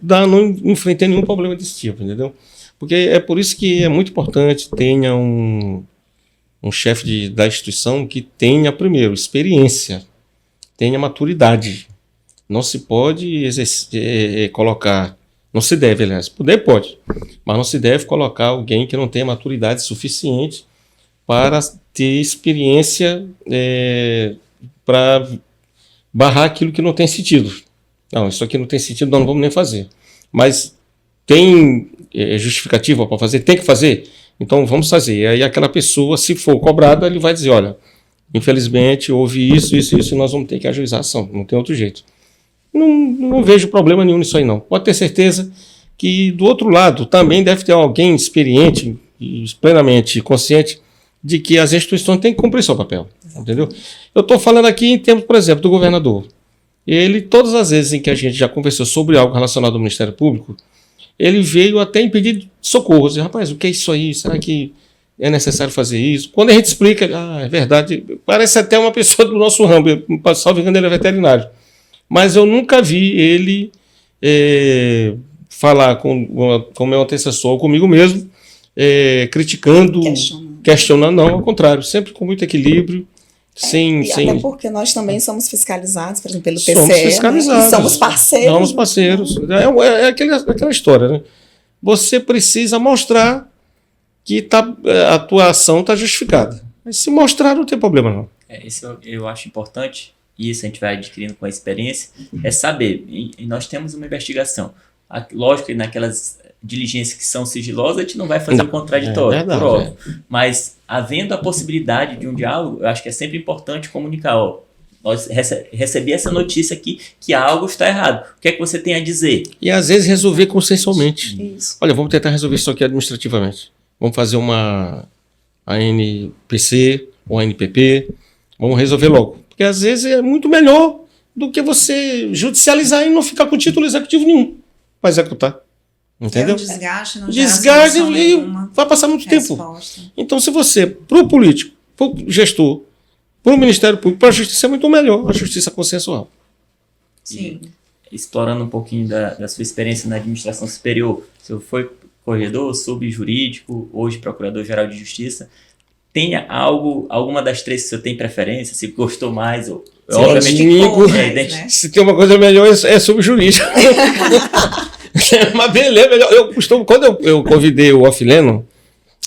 enfrentei nenhum problema desse tipo, entendeu? Porque é por isso que é muito importante tenha um chefe da instituição que tenha, primeiro, experiência, tenha maturidade. Não se pode colocar, não se deve, aliás, poder pode, mas não se deve colocar alguém que não tenha maturidade suficiente para ter experiência para barrar aquilo que não tem sentido. Não, isso aqui não tem sentido, não vamos nem fazer. Mas tem justificativa para fazer? Tem que fazer? Então vamos fazer. E aí aquela pessoa, se for cobrada, ele vai dizer: olha, infelizmente houve isso, e nós vamos ter que ajuizar a ação, não tem outro jeito. Não vejo problema nenhum nisso aí, não. Pode ter certeza que do outro lado também deve ter alguém experiente e plenamente consciente de que as instituições têm que cumprir seu papel, entendeu? Eu estou falando aqui em termos, por exemplo, do governador. Ele, todas as vezes em que a gente já conversou sobre algo relacionado ao Ministério Público, ele veio até em pedido de socorro. Dizer: rapaz, o que é isso aí? Será que é necessário fazer isso? Quando a gente explica, é verdade, parece até uma pessoa do nosso ramo, salvo engano, ele é veterinário. Mas eu nunca vi ele falar com o meu antecessor ou comigo mesmo, criticando, questionando, não, ao contrário, sempre com muito equilíbrio. Até porque nós também somos fiscalizados, por exemplo, pelo TCE, somos fiscalizados, né? E somos parceiros. Somos parceiros. É aquela história, né? Você precisa mostrar que a tua ação está justificada. Mas se mostrar, não tem problema, não. Isso eu acho importante, e isso a gente vai adquirindo com a experiência, é saber. E nós temos uma investigação. Lógico que naquelas diligências que são sigilosas, a gente não vai fazer o contraditório, verdade, por óbvio. Mas, havendo a possibilidade de um diálogo, eu acho que é sempre importante comunicar: ó, nós recebi essa notícia aqui que algo está errado. O que é que você tem a dizer? E às vezes resolver consensualmente. Isso. Olha, vamos tentar resolver isso aqui administrativamente. Vamos fazer uma ANPC ou ANPP. Vamos resolver logo. Porque às vezes é muito melhor do que você judicializar e não ficar com título executivo nenhum para executar. Entendeu? Desgaste, não Desgaste e vai passar muito tempo. Então, se você, para o político, para o gestor, para o Ministério Público, para a Justiça, é muito melhor a Justiça consensual. Sim. E, explorando um pouquinho da sua experiência na administração superior, você foi corregedor, subjurídico, hoje Procurador-Geral de Justiça. Tem alguma das três que você tem preferência, se gostou mais? Ou, obviamente, se tem uma coisa melhor, é subjurídico. Mas beleza, quando eu convidei o Ofileno,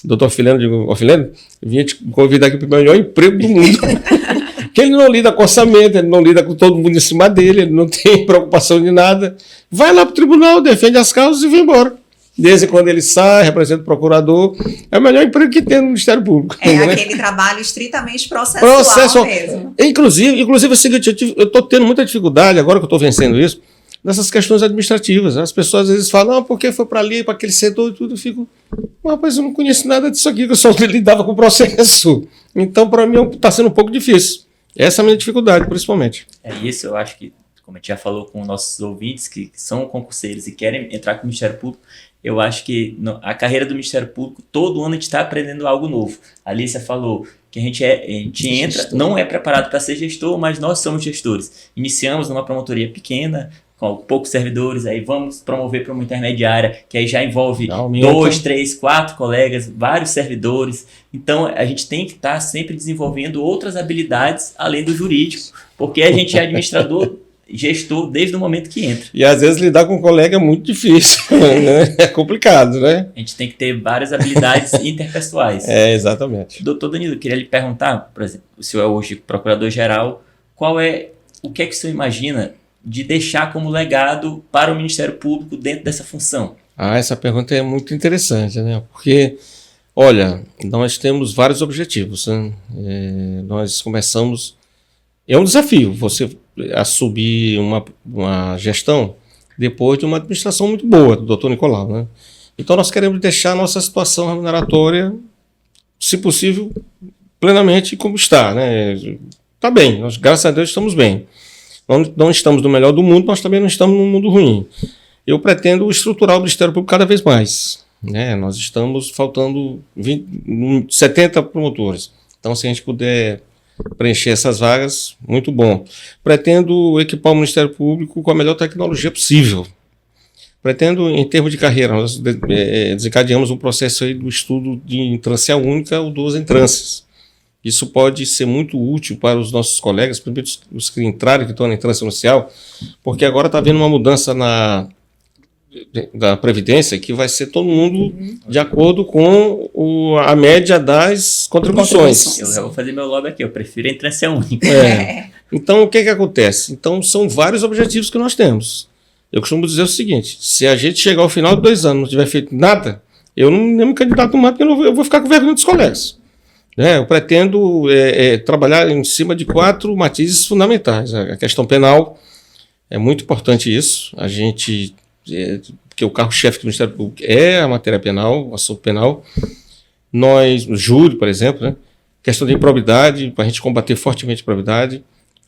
doutor Ofileno, eu vinha te convidar aqui para o melhor emprego do mundo. Porque ele não lida com orçamento, ele não lida com todo mundo em cima dele, ele não tem preocupação de nada. Vai lá para o tribunal, defende as causas e vem embora. Desde quando ele sai, representa o procurador. É o melhor emprego que tem no Ministério Público. É né? aquele trabalho estritamente processual mesmo. Inclusive é o seguinte, eu estou tendo muita dificuldade, agora que eu estou vencendo isso, nessas questões administrativas. As pessoas às vezes falam, porque foi para ali, para aquele setor e tudo. Eu fico, rapaz, eu não conheço nada disso aqui, que eu só lidava com o processo. Então, para mim, está sendo um pouco difícil. Essa é a minha dificuldade, principalmente. É isso, eu acho que, como a gente já falou com nossos ouvintes que são concurseiros e querem entrar com o Ministério Público, eu acho que a carreira do Ministério Público, todo ano a gente está aprendendo algo novo. A Alícia falou que a gente entra, gestor. Não é preparado para ser gestor, mas nós somos gestores. Iniciamos numa promotoria pequena, com poucos servidores, aí vamos promover para uma intermediária, que aí já envolve 2, 3, 4 colegas, vários servidores. Então, a gente tem que estar sempre desenvolvendo outras habilidades além do jurídico, porque a gente é administrador, gestor, desde o momento que entra. E às vezes lidar com um colega é muito difícil, né? É complicado, né? A gente tem que ter várias habilidades interpessoais. Exatamente. Doutor Danilo, eu queria lhe perguntar, por exemplo, o senhor é hoje procurador-geral, o que é que o senhor imagina de deixar como legado para o Ministério Público dentro dessa função? Essa pergunta é muito interessante, né? Porque, olha, nós temos vários objetivos, né? Nós começamos... É um desafio você assumir uma gestão depois de uma administração muito boa do doutor Nicolau, né? Então nós queremos deixar a nossa situação remuneratória, se possível, plenamente como está, né? Está bem, nós, graças a Deus, estamos bem. Não estamos no melhor do mundo, mas também não estamos no mundo ruim. Eu pretendo estruturar o Ministério Público cada vez mais, né? Nós estamos faltando 70 promotores. Então, se a gente puder preencher essas vagas, muito bom. Pretendo equipar o Ministério Público com a melhor tecnologia possível. Pretendo, em termos de carreira, nós desencadeamos um processo aí do estudo de entrância única ou 2 entrâncias. Isso pode ser muito útil para os nossos colegas, principalmente os que entraram, que estão na entrância inicial, porque agora está havendo uma mudança da Previdência, que vai ser todo mundo de acordo com a média das contribuições. Eu já vou fazer meu lobby aqui, eu prefiro a entrância única. Então, o que acontece? Então, são vários objetivos que nós temos. Eu costumo dizer o seguinte, se a gente chegar ao final de 2 anos e não tiver feito nada, eu não me candidato mais, porque eu vou ficar com vergonha dos colegas. Eu pretendo trabalhar em cima de 4 matizes fundamentais. A questão penal, é muito importante isso. A gente, porque o carro-chefe do Ministério Público é a matéria penal, o assunto penal. Nós, o júri, por exemplo, né? Questão de improbidade, para a gente combater fortemente a improbidade.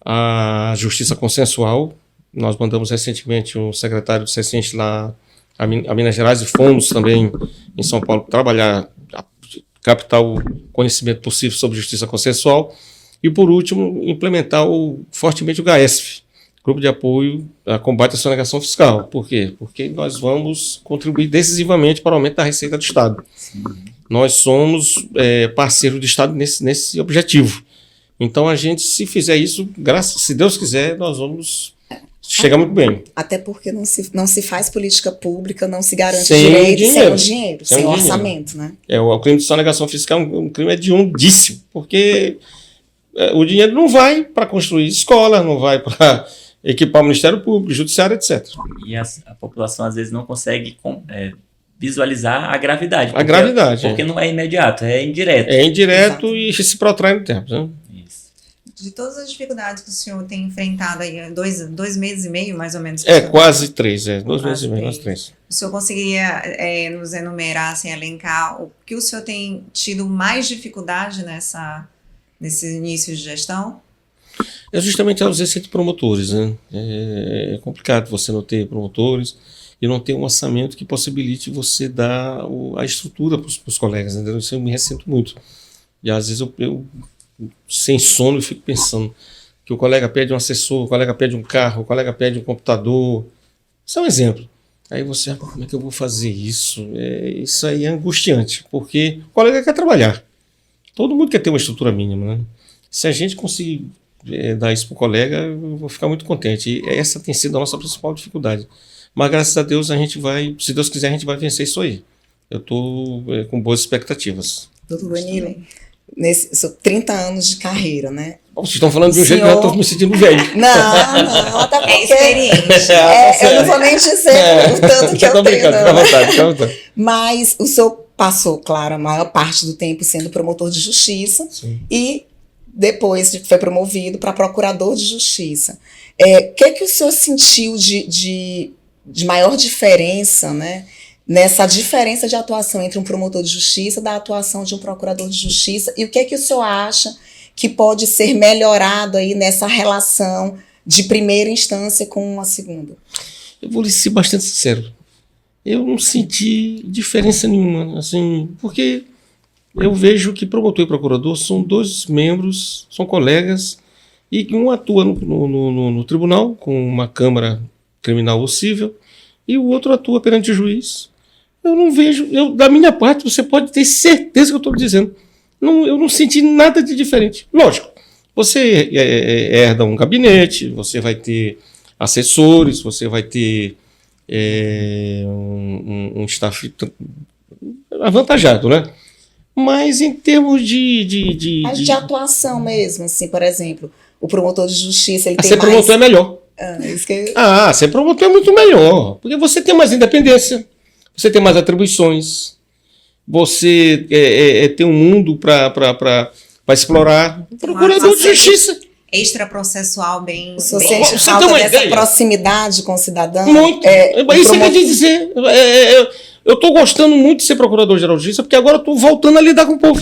A justiça consensual. Nós mandamos recentemente um secretário do CECINT lá a Minas Gerais e fomos também em São Paulo trabalhar, captar o conhecimento possível sobre justiça consensual e, por último, implementar fortemente o GAESF, Grupo de Apoio a Combate à Sonegação Fiscal. Por quê? Porque nós vamos contribuir decisivamente para o aumento da receita do Estado. Sim. Nós somos parceiros do Estado nesse objetivo. Então, a gente, se fizer isso, se Deus quiser, nós vamos chegar muito bem. Até porque não se faz política pública, não se garante direito sem o dinheiro, sem o orçamento, né? O crime de sonegação fiscal é um crime hedioндíssimo, porque o dinheiro não vai para construir escola, não vai para equipar o Ministério Público, Judiciário, etc. E a população às vezes não consegue visualizar a gravidade. Porque não é imediato, é indireto. É indireto. Exato. E se protrai no tempo, né? De todas as dificuldades que o senhor tem enfrentado aí, 2 meses e meio, mais ou menos. Quase 3, 2 meses e meio, quase 3. O senhor conseguiria nos enumerar, assim, elencar o que o senhor tem tido mais dificuldade nesse início de gestão? É justamente a ausência de promotores, né? É complicado você não ter promotores e não ter um orçamento que possibilite você dar a estrutura para os colegas, entendeu? Isso eu me ressinto muito. E às vezes eu sem sono, eu fico pensando que o colega pede um assessor, o colega pede um carro, o colega pede um computador. Isso é um exemplo. Aí você, como é que eu vou fazer isso? Isso aí é angustiante, porque o colega quer trabalhar. Todo mundo quer ter uma estrutura mínima, né? Se a gente conseguir dar isso para o colega, eu vou ficar muito contente. E essa tem sido a nossa principal dificuldade. Mas graças a Deus a gente vai, se Deus quiser, a gente vai vencer isso aí. Eu estou com boas expectativas. Doutor Danilo, São 30 anos de carreira, né? Vocês estão falando de um jeito que eu estou me sentindo velho. Não, até porque... experiente. eu não vou nem dizer o tanto que eu tenho, não. Fica à vontade, fica à vontade. Mas o senhor passou, claro, a maior parte do tempo sendo promotor de justiça. Sim. E depois foi promovido para procurador de justiça. O que o senhor sentiu de maior diferença, né, nessa diferença de atuação entre um promotor de justiça da atuação de um procurador de justiça? E o que o senhor acha que pode ser melhorado aí nessa relação de primeira instância com a segunda? Eu vou lhe ser bastante sincero. Eu não senti diferença nenhuma, assim, porque eu vejo que promotor e procurador são dois membros, são colegas, e que um atua no tribunal com uma câmara criminal ou civil, e o outro atua perante o juiz. Eu não vejo, da minha parte, você pode ter certeza que eu estou dizendo. Eu não senti nada de diferente. Lógico, você herda um gabinete, você vai ter assessores, você vai ter um staff avantajado, né? Mas em termos de atuação mesmo, assim, por exemplo, o promotor de justiça, ele tem ser mais... promotor é melhor. Isso que... Ser promotor é muito melhor, porque você tem mais independência, você tem mais atribuições, você tem um mundo para explorar. Procurador de justiça. Extraprocessual bem... Você sente falta dessa proximidade com o cidadão? Muito. Isso que eu quis dizer. Eu estou gostando muito de ser procurador-geral de justiça, porque agora eu estou voltando a lidar com o povo.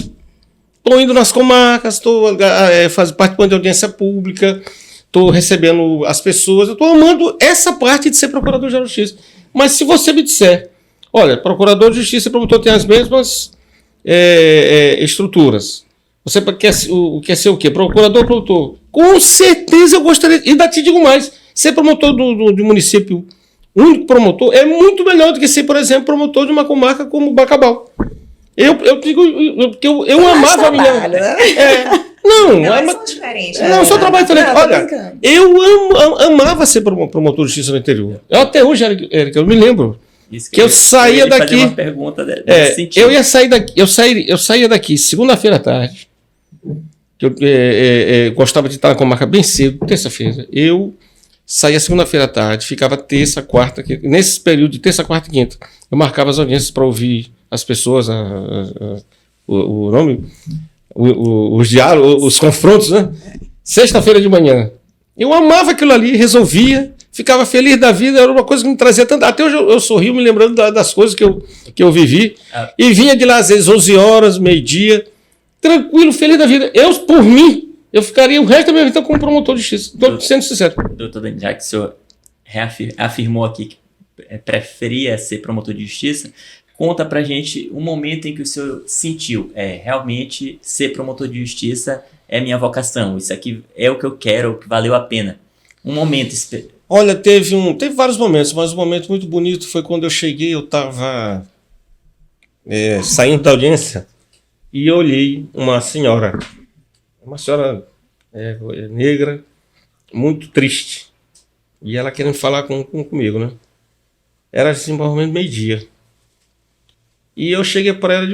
Estou indo nas comarcas, estou participando de audiência pública, estou recebendo as pessoas. Eu estou amando essa parte de ser procurador-geral de justiça. Mas se você me disser, olha, procurador de justiça e promotor têm as mesmas estruturas. Você quer ser o quê? Procurador ou promotor? Com certeza eu gostaria. E ainda te digo mais: ser promotor do município, único promotor, é muito melhor do que ser, por exemplo, promotor de uma comarca como Bacabal. Eu digo que eu amava a minha. Né? São diferentes. Não, só trabalho diferente. Olha, eu amava ser promotor de justiça no interior. Eu até hoje, Érica, eu me lembro. Isso que eu saía daqui. Fazer uma pergunta desse sentido. Eu ia sair daqui. Eu saía daqui segunda-feira à tarde. Que eu gostava de estar na comarca bem cedo, terça-feira. Eu saía segunda-feira à tarde, ficava terça, quarta, nesse período de terça, quarta e quinta, eu marcava as audiências para ouvir as pessoas, os diálogos, os confrontos, né? Sexta-feira de manhã. Eu amava aquilo ali, resolvia, ficava feliz da vida, era uma coisa que me trazia tanto. Até hoje eu sorrio me lembrando das coisas que eu vivi. E vinha de lá às vezes 11 horas, meio-dia, tranquilo, feliz da vida. Por mim, eu ficaria o resto da minha vida como promotor de justiça. Estou sendo sincero. Doutor Danilo, já que o senhor afirmou aqui que preferia ser promotor de justiça, conta pra gente um momento em que o senhor sentiu, realmente ser promotor de justiça é minha vocação, isso aqui é o que eu quero, o que valeu a pena. Um momento... Olha, teve vários momentos, mas um momento muito bonito foi quando eu cheguei, eu estava saindo da audiência e eu olhei uma senhora negra, muito triste, e ela querendo falar comigo, né? Era assim, mais ou menos meio-dia. E eu cheguei para ela,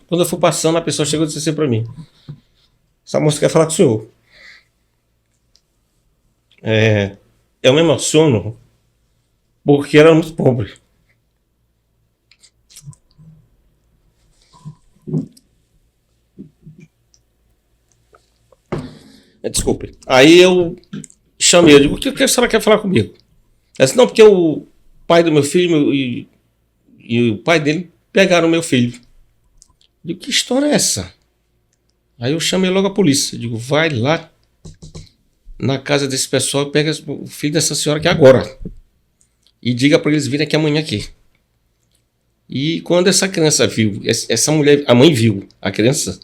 quando eu fui passando, a pessoa chegou e disse assim para mim: essa moça quer falar com o senhor. Eu me emociono porque ela era muito pobre. Desculpe. Aí eu chamei, eu digo: o que a senhora quer falar comigo? Ela disse: não, porque o pai do meu filho e o pai dele pegaram meu filho. Eu digo: que história é essa? Aí eu chamei logo a polícia. Eu digo: vai lá na casa desse pessoal e pega o filho dessa senhora aqui agora. E diga para eles virem aqui amanhã aqui. E quando essa criança viu, essa mulher, a mãe viu a criança,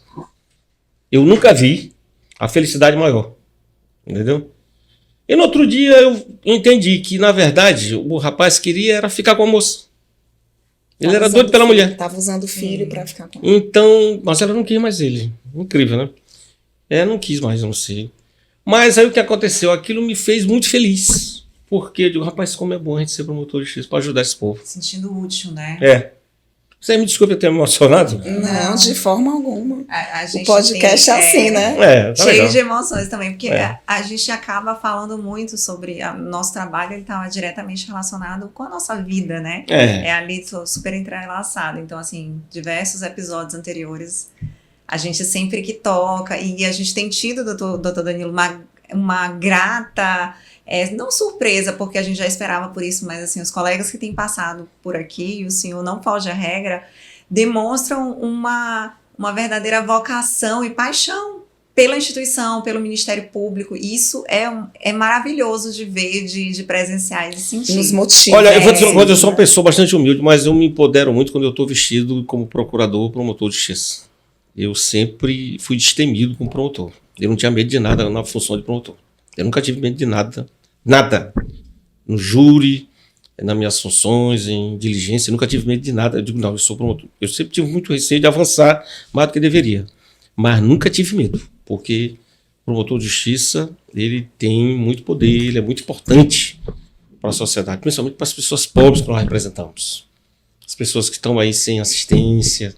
eu nunca vi a felicidade maior. Entendeu? E no outro dia eu entendi que, na verdade, o rapaz queria era ficar com a moça. Ele era doido pela mulher. Estava usando o filho para ficar com ela. Então, mas ela não quis mais ele. Incrível, né? Não quis mais, eu não sei. Mas aí o que aconteceu? Aquilo me fez muito feliz. Porque eu digo: rapaz, como é bom a gente ser promotor de justiça para ajudar esse povo. Sentindo útil, né? Você me desculpe eu ter me emocionado. Não, de forma alguma. A gente O podcast é assim, né? Tá cheio legal. de emoções também, porque É. a gente acaba falando muito sobre nosso trabalho, ele está diretamente relacionado com a nossa vida, né? É. É ali super entrelaçado. Então, assim, diversos episódios anteriores, a gente sempre que toca, e a gente tem tido, doutor Danilo, uma grata, não surpresa, porque a gente já esperava por isso, mas assim, os colegas que têm passado por aqui, e o senhor não foge à regra, demonstram uma verdadeira vocação e paixão pela instituição, pelo Ministério Público. Isso é maravilhoso de ver, de presenciar e de sentir. Nos motivos. Olha, eu vou dizer uma coisa, eu sou uma pessoa bastante humilde, mas eu me empodero muito quando eu estou vestido como procurador ou promotor de justiça. Eu sempre fui destemido como promotor. Eu não tinha medo de nada na função de promotor. Eu nunca tive medo de nada. Nada. No júri, nas minhas funções, em diligência, eu nunca tive medo de nada. Eu digo, não, eu sou promotor. Eu sempre tive muito receio de avançar mais do que deveria. Mas nunca tive medo, porque o promotor de justiça, ele tem muito poder, ele é muito importante para a sociedade, principalmente para as pessoas pobres que nós representamos. As pessoas que estão aí sem assistência.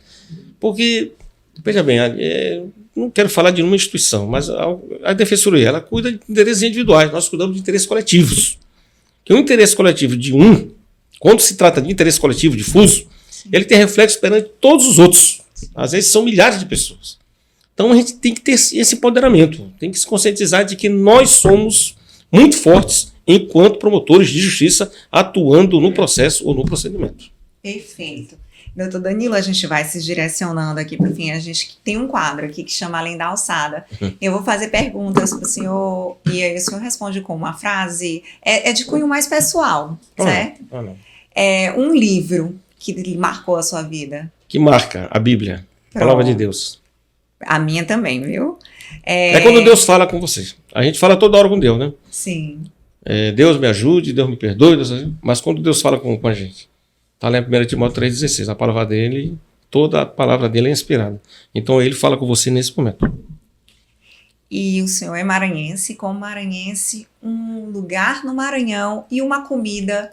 Porque, veja bem, não quero falar de nenhuma instituição, mas a Defensoria, ela cuida de interesses individuais, nós cuidamos de interesses coletivos. Que um interesse coletivo de quando se trata de interesse coletivo difuso, ele tem reflexo perante todos os outros. Às vezes são milhares de pessoas. Então a gente tem que ter esse empoderamento, tem que se conscientizar de que nós somos muito fortes enquanto promotores de justiça atuando no processo ou no procedimento. Perfeito. Doutor Danilo, a gente vai se direcionando aqui para o fim. A gente tem um quadro aqui que chama Além da Alçada. Eu vou fazer perguntas para o senhor e aí o senhor responde com uma frase. É de cunho mais pessoal, certo? Não. Um livro que lhe marcou a sua vida. Que marca a Bíblia, a palavra de Deus. A minha também, viu? É quando Deus fala com você. A gente fala toda hora com Deus, né? Sim. Deus me ajude, Deus me perdoe, mas quando Deus fala com a gente, está lá em 1 Timóteo 3,16, a palavra dele, toda a palavra dele é inspirada. Então ele fala com você nesse momento. E o senhor é maranhense, como maranhense, um lugar no Maranhão e uma comida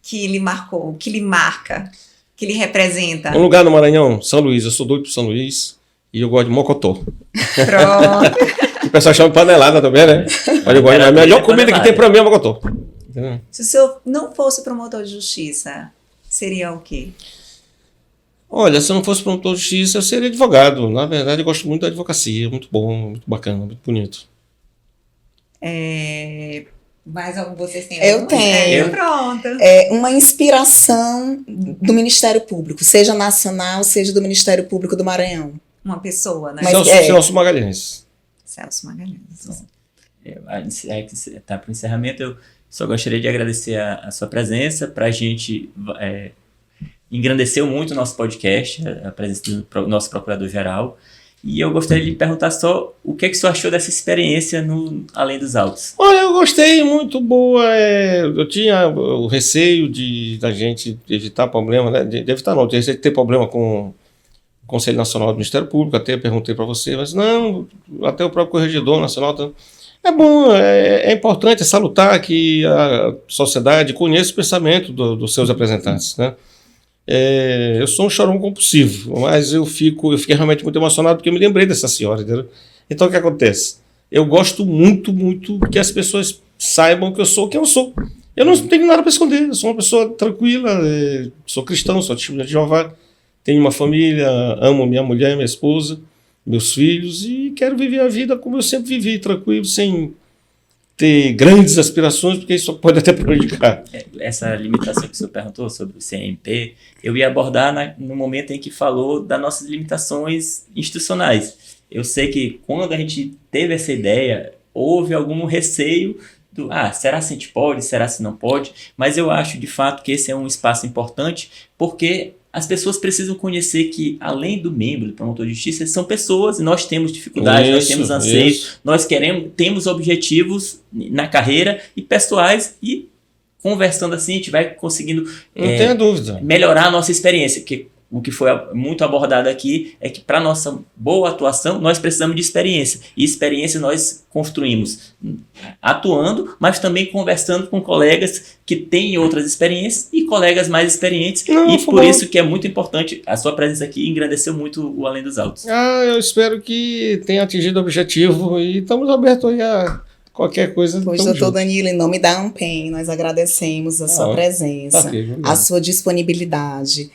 que lhe marcou, que lhe marca, que lhe representa. Um lugar no Maranhão, São Luís, eu sou doido por São Luís e eu gosto de mocotó. Pronto. O pessoal chama panelada também, né? Mas eu gosto, a melhor comida que tem pra mim é mocotó. Entendeu? Se o senhor não fosse promotor de justiça, seria o quê? Olha, se eu não fosse promotor de justiça, eu seria advogado. Na verdade, eu gosto muito da advocacia, muito bom, muito bacana, muito bonito. Mais algum vocês têm? Eu tenho. Pronto. Uma inspiração do Ministério Público, seja nacional, seja do Ministério Público do Maranhão. Uma pessoa, né? Mas Celso Magalhães. Celso Magalhães. Para o encerramento, eu só gostaria de agradecer a sua presença. Para a gente engrandeceu muito o nosso podcast, a presença do nosso procurador-geral. E eu gostaria de lhe perguntar só o que é que o senhor achou dessa experiência no Além dos Autos. Olha, eu gostei, muito boa. Eu tinha o receio da gente evitar problema, né? De evitar não, de ter problema com o Conselho Nacional do Ministério Público, até perguntei para você, mas não, até o próprio Corregedor Nacional. É bom, é importante, é salutar que a sociedade conheça o pensamento dos seus representantes, né? Eu sou um chorão compulsivo, mas eu fiquei realmente muito emocionado porque eu me lembrei dessa senhora, entendeu? Então o que acontece? Eu gosto muito, muito que as pessoas saibam que eu sou quem eu sou. Eu não tenho nada para esconder, eu sou uma pessoa tranquila, sou cristão, sou testemunha de Jeová, tenho uma família, amo minha mulher, minha esposa, meus filhos e quero viver a vida como eu sempre vivi, tranquilo, sem ter grandes aspirações, porque isso pode até prejudicar. Essa limitação que o senhor perguntou sobre o CNP, eu ia abordar no momento em que falou das nossas limitações institucionais. Eu sei que quando a gente teve essa ideia, houve algum receio do, será se a gente pode, será se não pode? Mas eu acho, de fato, que esse é um espaço importante, porque as pessoas precisam conhecer que, além do membro do promotor de justiça, são pessoas e nós temos dificuldades, nós temos anseios, nós temos objetivos na carreira e pessoais e conversando assim a gente vai conseguindo não tenha dúvida. melhorar a nossa experiência, porque o que foi muito abordado aqui é que para nossa boa atuação nós precisamos de experiência, e experiência nós construímos atuando, mas também conversando com colegas que têm outras experiências e colegas mais experientes. E por isso que é muito importante a sua presença aqui, engrandeceu muito o Além dos Autos. Eu espero que tenha atingido o objetivo e estamos abertos aí a qualquer coisa. Pois, doutor Danilo, em nome da ANPEM, nós agradecemos a sua presença, a sua disponibilidade.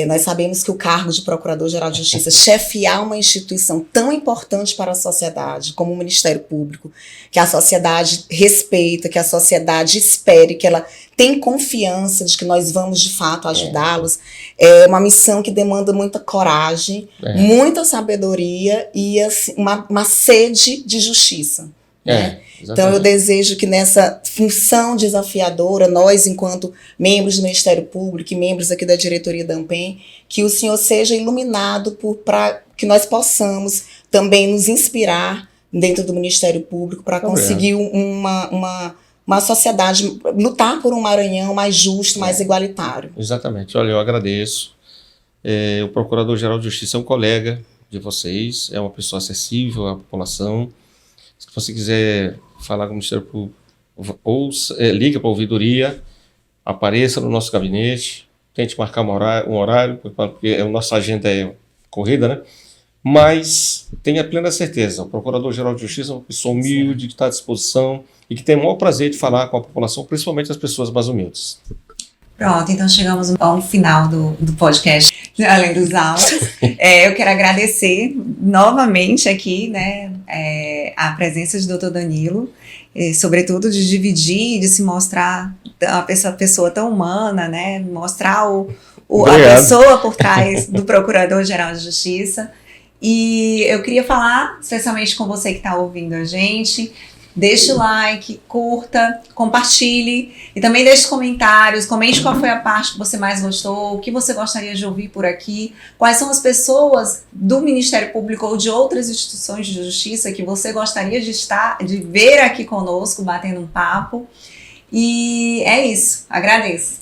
Nós sabemos que o cargo de Procurador-Geral de Justiça, chefiar uma instituição tão importante para a sociedade, como o Ministério Público, que a sociedade respeita, que a sociedade espere, que ela tem confiança de que nós vamos, de fato, ajudá-los, é uma missão que demanda muita coragem, muita sabedoria e assim, uma sede de justiça. Né? Então eu desejo que nessa função desafiadora, nós enquanto membros do Ministério Público e membros aqui da diretoria da ANPEM, que o senhor seja iluminado para que nós possamos também nos inspirar dentro do Ministério Público para conseguir uma sociedade, lutar por um Maranhão mais justo, mais igualitário. Exatamente. Olha, eu agradeço. O Procurador-Geral de Justiça é um colega de vocês, é uma pessoa acessível à população. Se você quiser falar com o Ministério Público, liga para a ouvidoria, apareça no nosso gabinete, tente marcar um horário, porque a nossa agenda é corrida, né? Mas tenha plena certeza, o Procurador-Geral de Justiça é uma pessoa humilde, que está à disposição e que tem o maior prazer de falar com a população, principalmente as pessoas mais humildes. Pronto, então chegamos ao final do podcast Além dos Autos. Eu quero agradecer novamente aqui, né, a presença de Dr. Danilo, sobretudo de dividir, de se mostrar uma pessoa tão humana, né, mostrar a pessoa por trás do Procurador-Geral de Justiça. E eu queria falar, especialmente com você que está ouvindo a gente, deixe o like, curta, compartilhe e também deixe comentários, comente qual foi a parte que você mais gostou, o que você gostaria de ouvir por aqui, quais são as pessoas do Ministério Público ou de outras instituições de justiça que você gostaria de ver aqui conosco, batendo um papo. E é isso, agradeço.